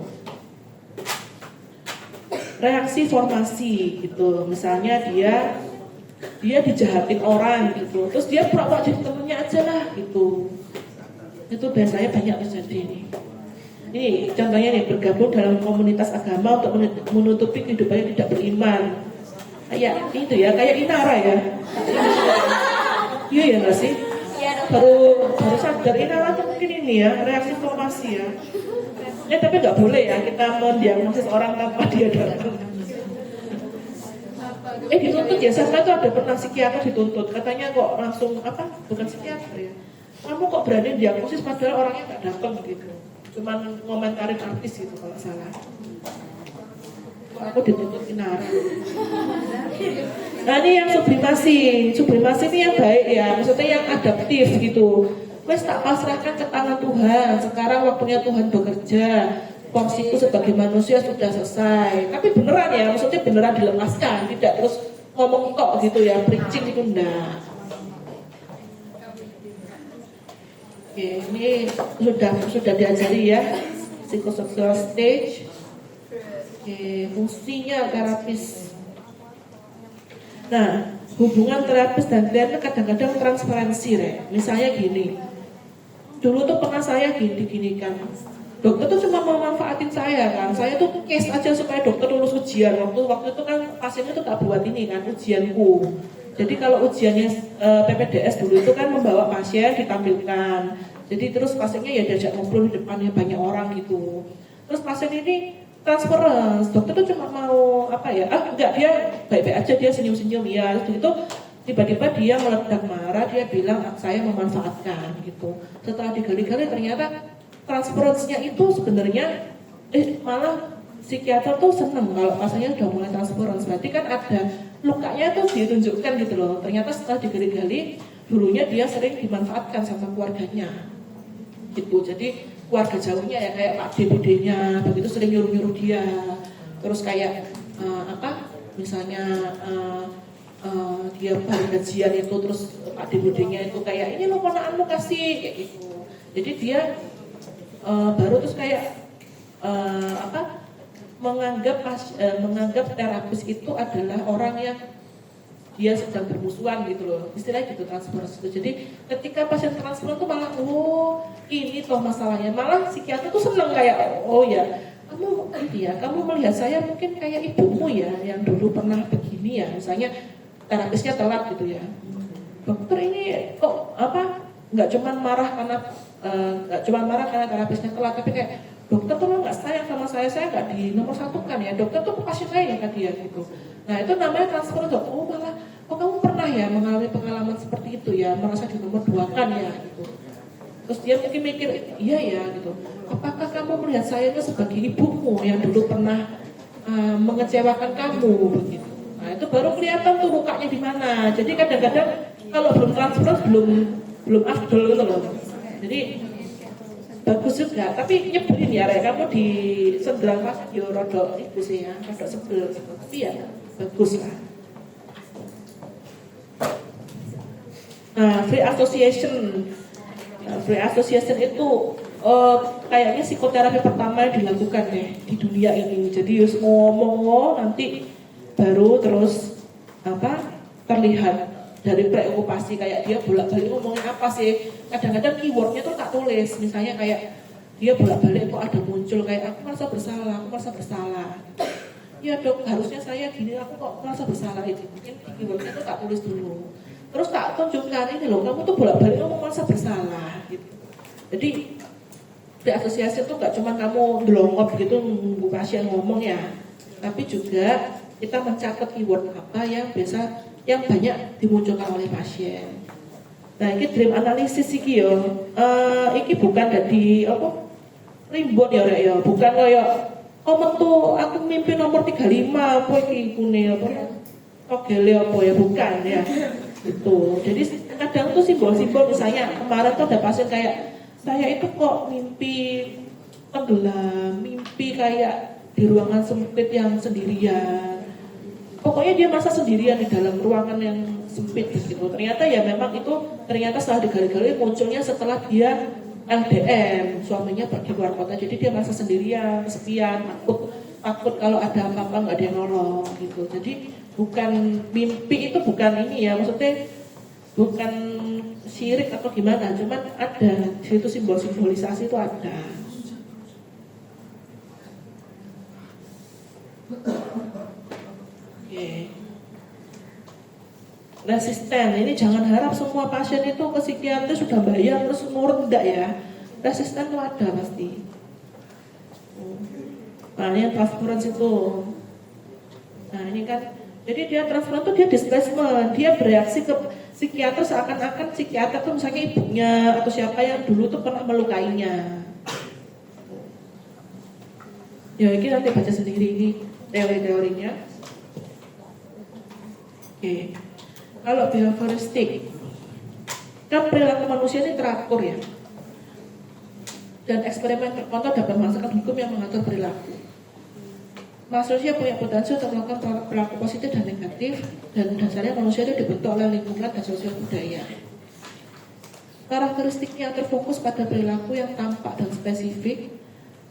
Reaksi formasi gitu, misalnya dia dijahatin orang gitu, terus dia pura-pura jadi temennya aja lah gitu. Itu biasanya banyak terjadi nih. Ini contohnya nih, bergabung dalam komunitas agama untuk menutupi kehidupannya tidak beriman. Kayak itu ya, kayak Inara ya. Iya ya nggak sih? Baru sadar Inara tuh mungkin ini ya, reaksi formasi ya. Ya tapi nggak boleh ya kita mendiagnosis orang tanpa dia datang. Dituntut ya, saya tuh ada pernah psikiater dituntut, katanya kok langsung bukan psikiater ya. Kamu kok berani diagnosis padahal orangnya nggak datang gitu. Cuman ngomentarin artis gitu kalau salah. Aku dituntut Inara. Nah ini yang sublimasi ini yang baik ya, maksudnya yang adaptif gitu. Wes tak pasrahkan ke tangan Tuhan. Sekarang waktunya Tuhan bekerja. Fungsiku sebagai manusia sudah selesai. Tapi beneran ya, maksudnya beneran dilepaskan, tidak terus ngomong kok gitu ya, preaching itu enggak. Oke, ini sudah diajari ya, psychosocial stage. Oke, fungsinya terapis. Nah, hubungan terapis dan klien kadang-kadang transparansi, misalnya gini. Dulu tuh pernah saya gini-ginikan. Dokter tuh cuma memanfaatin saya kan. Saya tuh case aja supaya dokter lulus ujian. Waktu itu kan pasiennya tuh tak buat ini kan, ujianku. Jadi kalau ujiannya PPDS dulu itu kan membawa pasien ditampilkan. Jadi terus pasiennya ya diajak ngobrol di depannya banyak orang gitu. Terus pasien ini transference, dokter tuh cuma mau enggak, dia baik-baik aja, dia senyum-senyum ya. Terus itu tiba-tiba dia meledak marah, dia bilang saya memanfaatkan gitu. Setelah digali-gali ternyata transference-nya itu sebenarnya malah psikiater tuh seneng kalau pasiennya udah mulai transference. Berarti kan ada lukanya tuh ditunjukkan gitu loh. Ternyata setelah digali-gali dulunya dia sering dimanfaatkan sama keluarganya gitu. Jadi keluarga jauhnya ya kayak Pak D-nya begitu sering nyuruh-nyuruh dia. Terus kayak misalnya dia baru gajian itu terus Pak D-nya itu kayak ini lo ponakanmu kasih kayak gitu. Jadi dia baru terus kayak menganggap terapis itu adalah orang yang dia sedang bermusuhan gitu loh, istilahnya gitu transference itu. Jadi ketika pasien transfer itu malah ini toh masalahnya, malah psikiater tuh seneng kayak kamu melihat saya mungkin kayak ibumu ya yang dulu pernah begini ya, misalnya terapisnya telat gitu ya. Dokter ini kok nggak cuma marah karena terapisnya telat, tapi kayak dokter tuh nggak sayang sama saya nggak di nomor satukan ya, dokter tuh pasien saya ya dia gitu. Nah itu namanya transfer dok. Kamu pernah ya mengalami pengalaman seperti itu ya, merasa di nomor 2-kan ya gitu. Terus dia mungkin mikir iya ya gitu. Apakah kamu melihat saya itu sebagai ibumu yang dulu pernah mengecewakan kamu begitu. Nah itu baru kelihatan tuh lukanya di mana. Jadi kadang-kadang kalau belum transfer belum afdol gitu loh. Jadi bagus juga, tapi nyebelin ya kamu di senderang pas yo rodok itu sih ya, rodok sebel gitu. Tapi ya bagus lah. Nah, free association itu kayaknya psikoterapi pertama yang dilakukan deh di dunia ini. Jadi harus ngomong nanti baru terus terlihat dari preokupasi, kayak dia bolak-balik ngomongin apa sih. Kadang-kadang keywordnya tuh tak tulis, misalnya kayak dia bolak-balik kok ada muncul kayak aku merasa bersalah. Ya dok, harusnya saya gini, aku kok merasa bersalah itu. Mungkin keywordnya tuh tak tulis dulu. Terus tak tunjukkan ini loh, kamu tuh bolak-balik ngomong merasa bersalah gitu. Jadi asosiasi itu gak cuma kamu delongop gitu nunggu pasien ngomong ya, tapi juga kita mencatat keyword apa yang banyak dimunculkan oleh pasien. Nah, ini dream analysis iki yo. Iki bukan dari rimbun ya, bukan kayak tuh aku mimpi nomor 35 apa iki kune apa ya, bukan ya. Gitu. Jadi kadang tuh simbol-simbol, misalnya kemarin tuh ada pasien kayak saya itu kok mimpi tenggelam, mimpi kayak di ruangan sempit yang sendirian. Pokoknya dia merasa sendirian di dalam ruangan yang sempit gitu. Ternyata ya memang itu ternyata setelah digali-gali munculnya setelah dia LDM, suaminya pergi keluar kota, jadi dia merasa sendirian, kesepian, takut kalau ada apa-apa nggak ada yang nolong gitu. Jadi bukan mimpi itu bukan ini ya, maksudnya bukan syirik atau gimana, cuman ada di situ simbol-simbolisasi itu ada. Oke. Resisten, ini jangan harap semua pasien itu ke psikiater sudah bayar terus nurut, enggak ya. Resisten itu ada pasti. Nah ini transference itu. Nah ini kan, jadi dia transference itu dia displacement, dia bereaksi ke psikiater seakan-akan psikiater itu misalnya ibunya atau siapa yang dulu tuh pernah melukainya. Ya ini nanti baca sendiri ini teori-teorinya. Oke. Kalau behavioristik, kan perilaku manusia ini teratur ya. Dan eksperimen terkontrol dapat menghasilkan hukum yang mengatur perilaku. Manusia punya potensi untuk melakukan perilaku positif dan negatif, dan dasarnya manusia itu dibentuk oleh lingkungan dan sosial budaya. Karakteristiknya terfokus pada perilaku yang tampak dan spesifik,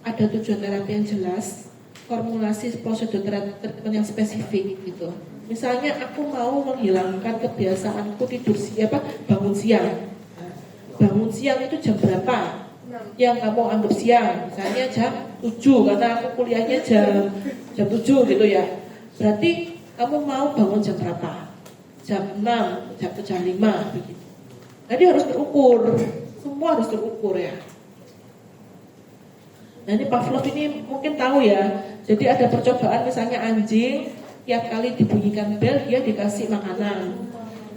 ada tujuan terapi yang jelas, formulasi prosedur treatment yang spesifik gitu. Misalnya aku mau menghilangkan kebiasaanku bangun siang. Bangun siang itu jam berapa? Yang kamu anggap siang, misalnya jam 7 karena aku kuliahnya jam 7 gitu ya. Berarti kamu mau bangun jam berapa? Jam 6, jam 5 begitu. Jadi harus terukur. Semua harus terukur ya. Nah ini Pavlov ini mungkin tahu ya. Jadi ada percobaan misalnya anjing tiap kali dibunyikan bel dia dikasih makanan.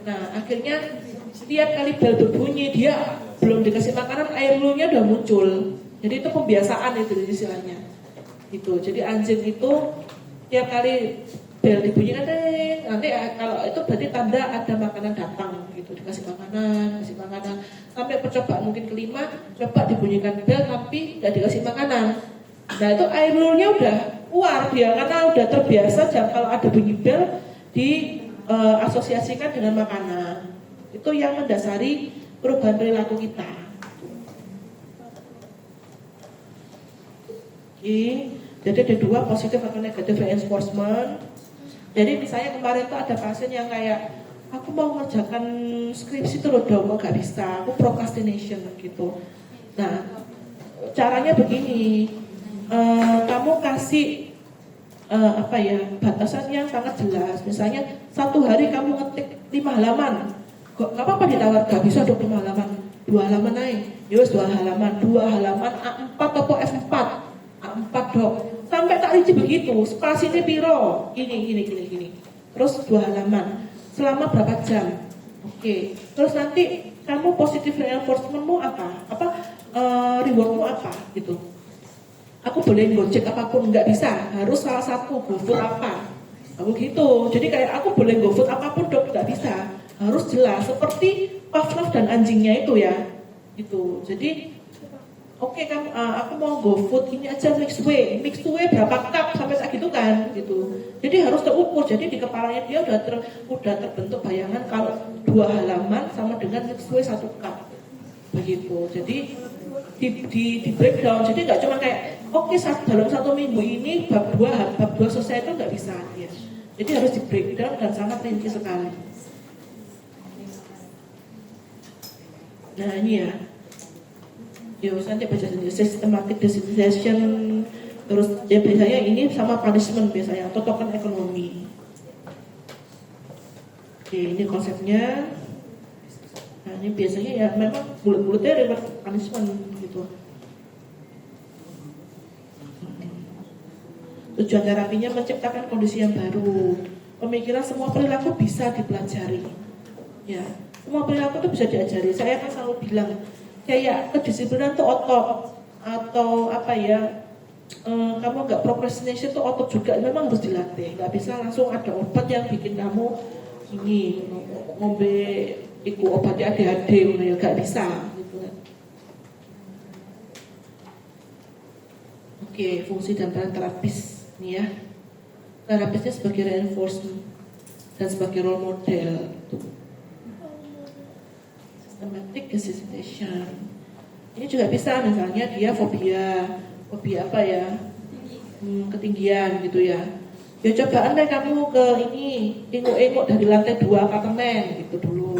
Nah akhirnya setiap kali bel berbunyi dia belum dikasih makanan, air liurnya udah muncul. Jadi itu pembiasaan itu istilahnya. Gitu. Jadi anjing itu tiap kali bel dibunyikan nanti kalau itu berarti tanda ada makanan datang gitu, dikasih makanan, sampai percobaan mungkin kelima coba dibunyikan bel tapi tidak dikasih makanan. Nah itu air liurnya udah keluar dia karena udah terbiasa kalau ada bunyi bel asosiasikan dengan makanan. Itu yang mendasari perubahan perilaku kita. Oke, jadi ada dua, positif atau negatif reinforcement. Jadi misalnya kemarin tuh ada pasien yang kayak aku mau mengerjakan skripsi tuh loh dong, gak bisa, aku procrastination gitu. Nah caranya begini, kamu kasih batasan yang sangat jelas. Misalnya satu hari kamu ngetik 5 halaman, gak apa-apa ditawar, gak bisa dong 5 halaman, 2 halaman naik, yus 2 halaman A4 atau F4, A4 dok, sampai tak rinci begitu, spasinya piro, gini, terus 2 halaman, selama berapa jam, oke. Terus nanti kamu positive reinforcementmu rewardmu apa, gitu. Aku boleh gojek apapun, nggak bisa, harus salah satu, GoFood apa, aku gitu. Jadi kayak aku boleh GoFood apapun dok, nggak bisa, harus jelas. Seperti Pavlov dan anjingnya itu ya, gitu. Jadi oke, aku mau GoFood ini aja mixed way berapa cup sampai saat gitu kan, gitu. Jadi harus terukur. Jadi di kepalanya dia udah terbentuk bayangan kalau 2 halaman sama dengan mixed way 1 cup, begitu. Jadi di breakdown. Jadi nggak cuma kayak dalam 1 minggu ini bab 2 selesai, itu nggak bisa ya. Jadi harus di breakdown dan sangat rinci sekali. Nah ini ya. Nanti baca sendiri, systematic decision, terus ya biasanya ini sama punishment biasanya atau token ekonomi. Oke, ini konsepnya. Nah ini biasanya ya memang bulat-bulatnya reward punishment gitu. Tujuan terapinya menciptakan kondisi yang baru. Pemikiran semua perilaku bisa dipelajari. Ya, semua perilaku itu bisa diajari. Saya kan selalu bilang kayak kedisiplinan tuh otot atau kamu nggak procrastination tuh otot juga, memang harus dilatih. Nggak bisa langsung ada obat yang bikin kamu ini ngombe obatnya ADHD, nggak bisa gitu kan. Oke, fungsi dan peran terapis. Ini ya, terapisnya sebagai reinforcement dan sebagai role model. Systematic hesitation. Ini juga bisa, misalnya dia fobia apa ya, ketinggian gitu ya. Ya coba andai kamu ke ini, engok-engok dari lantai 2 apartemen gitu dulu.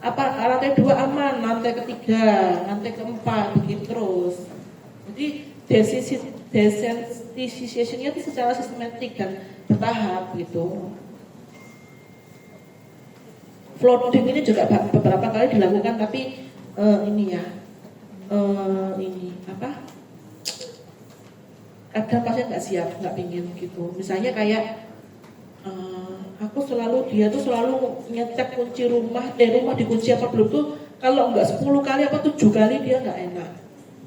Apa lantai 2 aman, lantai ketiga, lantai keempat, begitu terus. Jadi desensitization-nya itu secara sistematik dan bertahap gitu. Flooding ini juga beberapa kali dilakukan, tapi ini ya, ini apa? Kadang pasien nggak siap, nggak pingin gitu. Misalnya kayak dia tuh selalu ngecek kunci rumah dikunci apa belum tuh, kalau nggak 10 kali apa 7 kali dia nggak enak.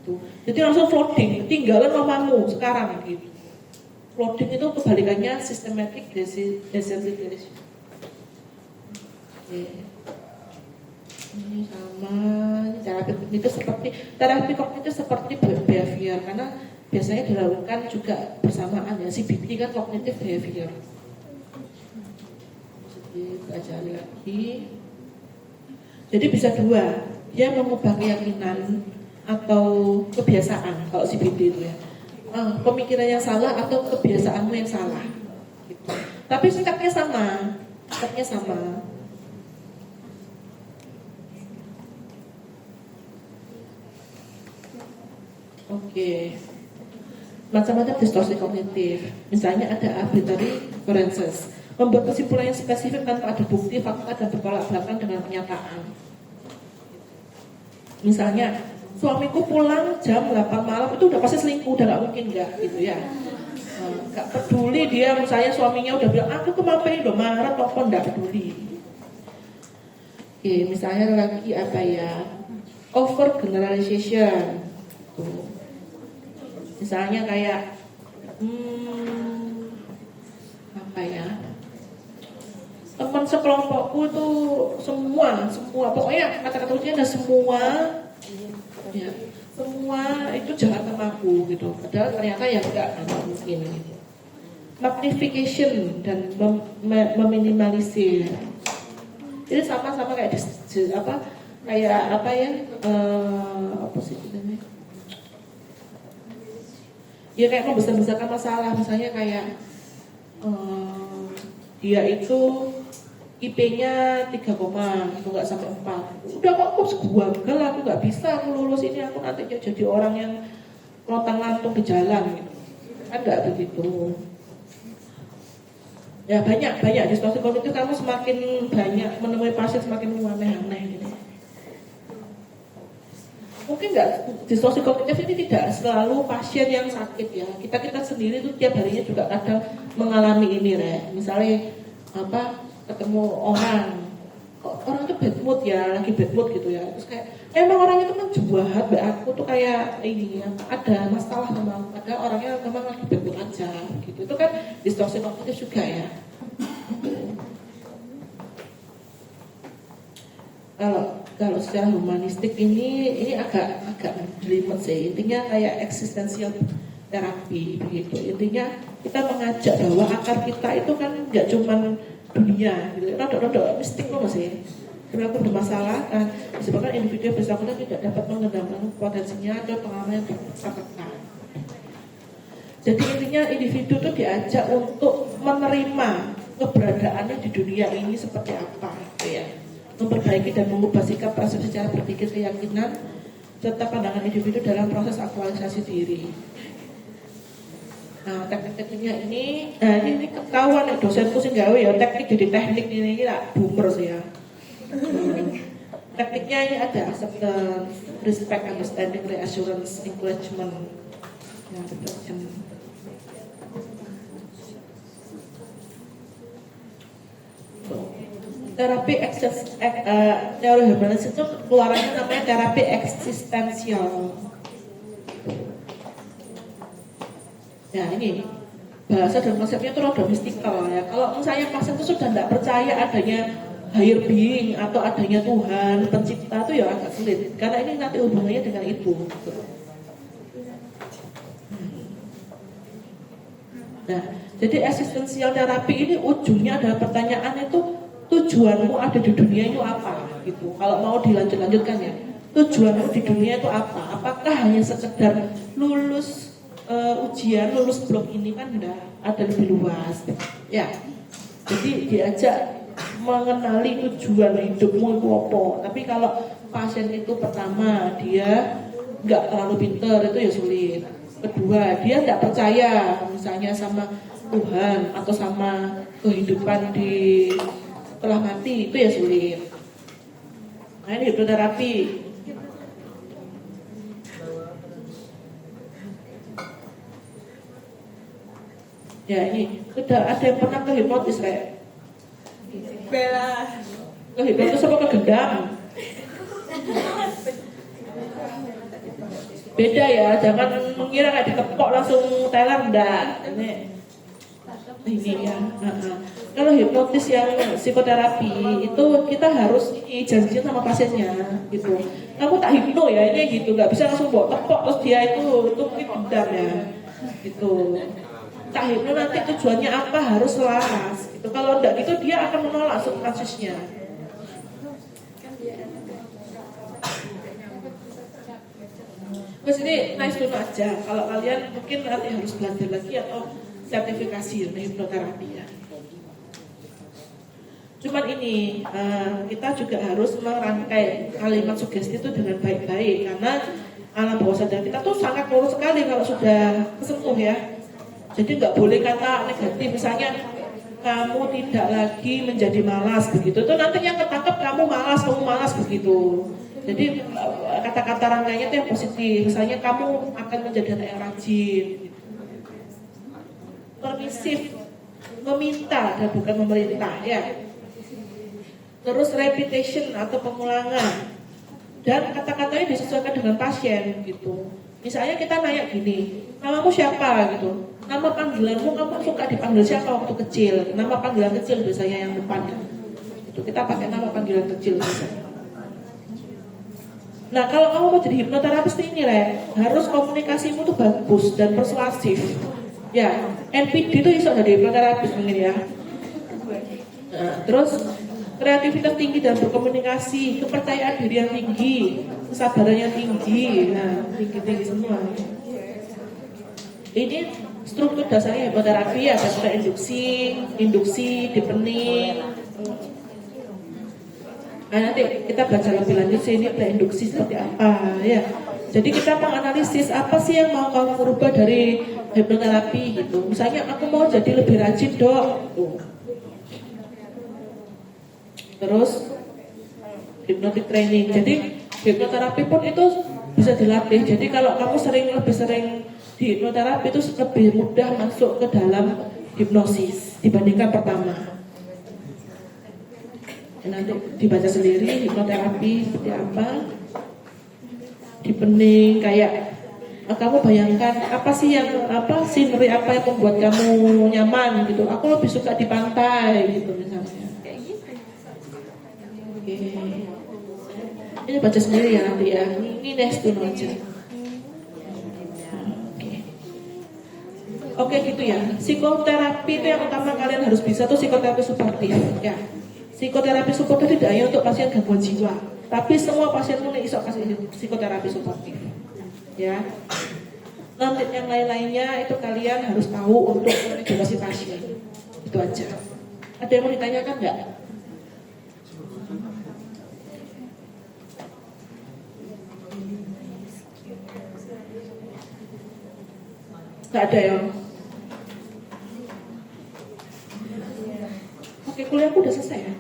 Tuh. Jadi langsung flooding, tinggalan mamamu sekarang gitu. Flooding itu kebalikannya systematic desensitization. Ini sama terapi kognitif seperti behavior, karena biasanya dilakukan juga bersamaan ya, CBT kan cognitive behavior. Pelajari lagi. Jadi bisa dua, dia mengubah keyakinan atau kebiasaan kalau CBT itu ya. Pemikiran yang salah atau kebiasaanmu yang salah. Gitu. Tapi sikapnya sama. Oke. Macam-macam distorsi kognitif. Misalnya ada arbitrary inferences, membuat kesimpulan yang spesifik tanpa ada bukti, fakta, dan bertolak belakang dengan kenyataan. Misalnya, suamiku pulang jam 8 malam itu udah pasti selingkuh, udah gak mungkin gak gitu ya. Gak peduli dia, misalnya suaminya udah bilang, aku kemapain udah marah, telepon gak peduli. Oke, misalnya lagi apa ya, over generalization. Tuh. Misalnya kayak apa ya, teman sekelompokku itu semua pokoknya kata-kata ujian ada semua ya, semua itu jahat sama aku gitu, padahal ternyata ya enggak mungkin gitu. Magnification dan meminimalisir, jadi sama-sama kayak apa sih namanya, ya kayak membesar-besarkan masalah. Misalnya kayak dia itu IP-nya 3, itu nggak sampai 4. Udah kok gagal, aku nggak bisa, aku lulus ini, aku nanti jadi orang yang lontang-lantung di jalan gitu. Kan nggak begitu. Ya banyak distorsi kognitif, kamu semakin banyak menemui pasien semakin aneh-aneh gitu. Mungkin nggak, distorsi kognitif ini tidak selalu pasien yang sakit ya. Kita sendiri tuh tiap harinya juga kadang mengalami ini Misalnya ketemu orang itu bad mood ya, lagi bad mood gitu ya. Terus kayak emang orang itu kan jahat, aku tuh kayak ini ada masalah sama aku. Padahal orangnya memang lagi bad mood aja gitu. Itu kan distorsi kognitif juga ya. Kalau secara humanistik ini agak jelimet sih. Intinya kayak eksistensial terapi begitu. Intinya kita mengajak bahwa akar kita itu kan nggak cuman dunia gitu. Rodok mistik loh sih. Karena aku bermasalah kan disebabkan individu yang bersangkutan tidak dapat mengendalikan potensinya atau pengalaman yang bersangkutan. Jadi intinya individu itu diajak untuk menerima keberadaannya di dunia ini seperti apa gitu ya. Memperbaiki dan mengubah sikap, persepsi, cara berpikir, keyakinan serta pandangan individu dalam proses aktualisasi diri. Nah, teknik-tekniknya ini ketahuan dosenku sih gawe ya, teknik jadi teknik ini lah boomer sih ya. Tekniknya ini ada acceptance, respect, understanding, reassurance, encouragement, yang terapi teori humanis itu keluarannya namanya terapi eksistensial. Ya ini bahasa dan konsepnya itu rada mistikal ya. Kalau misalnya pasien itu sudah tidak percaya adanya higher being atau adanya Tuhan pencipta, itu ya agak sulit karena ini nanti hubungannya dengan itu. Nah, jadi eksistensial terapi ini ujungnya adalah pertanyaan itu, tujuanmu ada di dunia itu apa gitu. Kalau mau dilanjutkan ya, tujuanmu di dunia itu apa? Apakah hanya sekedar lulus ujian, lulus blok ini? Kan enggak, ada lebih luas ya. Jadi diajak mengenali tujuan hidupmu itu apa. Tapi kalau pasien itu pertama dia nggak terlalu pinter, itu ya sulit. Kedua, dia tidak percaya misalnya sama Tuhan atau sama kehidupan di setelah mati, itu ya sulit. Nah, ini hipnoterapi. Ya ini, udah ada yang pernah ke hipnotis kayak Bella. ke hipnotis apa ke gendam? Beda ya, jangan mengira kayak ditepok langsung teler, enggak. Ini ya. Kalau hipnotis yang psikoterapi itu kita harus janjian sama pasiennya gitu. Kamu tak hipno ya ini gitu, nggak bisa langsung bawa tepok terus dia itu mungkin dendam ya gitu. Tak hipno nanti tujuannya apa harus selaras gitu. Kalau enggak gitu dia akan menolak subkasusnya. Terus ini nice dulu aja. Kalau kalian mungkin nanti harus belajar lagi atau sertifikasi hipnoterapi ya. Cuman ini kita juga harus merangkai kalimat sugesti itu dengan baik-baik karena alam bawah sadar kita tuh sangat lurus sekali kalau sudah kesentuh ya. Jadi nggak boleh kata negatif, misalnya kamu tidak lagi menjadi malas begitu. Itu nanti yang ketangkep kamu malas begitu. Jadi kata-kata rangkaiannya itu yang positif. Misalnya kamu akan menjadi anak yang rajin gitu. Permisif, meminta dan bukan memerintah ya. Terus repetition atau pengulangan. Dan kata-katanya disesuaikan dengan pasien gitu. Misalnya kita nanya gini, namamu siapa gitu. Nama panggilanmu, kamu suka dipanggil siapa waktu kecil? Nama panggilan kecil biasanya yang depan ya. Itu kita pakai nama panggilan kecil biasanya. Nah kalau kamu mau jadi hipnoterapis ini harus komunikasimu tuh bagus dan persuasif. Ya, NPD itu bisa jadi hipnoterapis mungkin ya. Nah, terus kreativitas tinggi dan berkomunikasi, kepercayaan diri yang tinggi, kesabaran yang tinggi, nah tinggi semua. Ini struktur dasarnya hipnoterapi ada induksi, deepening. Nah, nanti kita baca lebih lanjut sini preinduksi seperti apa ya. Jadi kita menganalisis apa sih yang mau kamu merubah dari hipnoterapi gitu. Misalnya aku mau jadi lebih rajin dok. Terus hypnotic training. Jadi hipnoterapi pun itu bisa dilatih. Jadi kalau kamu lebih sering di hipnoterapi itu lebih mudah masuk ke dalam hipnosis dibandingkan pertama. Nanti dibaca sendiri hipnoterapi seperti apa, deepening kayak kamu bayangkan apa sih scenery apa yang membuat kamu nyaman gitu. Aku lebih suka di pantai gitu misalnya. Oke. Ini baca sendiri ya nanti ya. Ini next dulu aja. Oke gitu ya. Psikoterapi itu yang utama kalian harus bisa tuh psikoterapi suportif ya. Psikoterapi suportif tidak hanya untuk pasien gangguan jiwa, tapi semua pasien pun bisa kasih psikoterapi suportif. Ya. Nanti yang lain-lainnya itu kalian harus tahu untuk edukasi pasien. Itu aja. Ada yang mau ditanyakan nggak? Nggak ada ya? Oke, kuliahku udah selesai ya?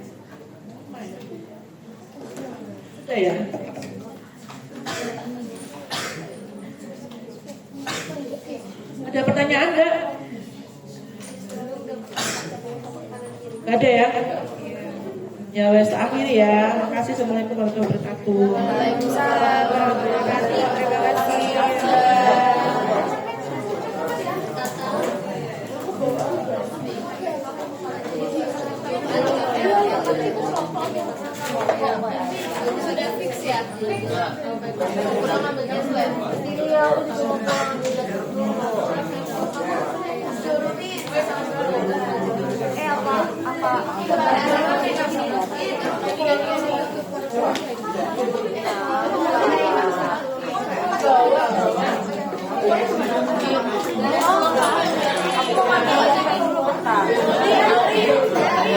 Sudah ya? Ada pertanyaan nggak? Nggak ada ya? Ya wes akhir ya. Makasih. Assalamualaikum warahmatullahi wabarakatuh. Waalaikumsalam warahmatullahi wabarakatuh. Terima kasih. Sudah fix ya? Kurang ambilnya dulu ya? Iya, udah mau pulang. Suruh nih Aku mau mandi dulu bentar.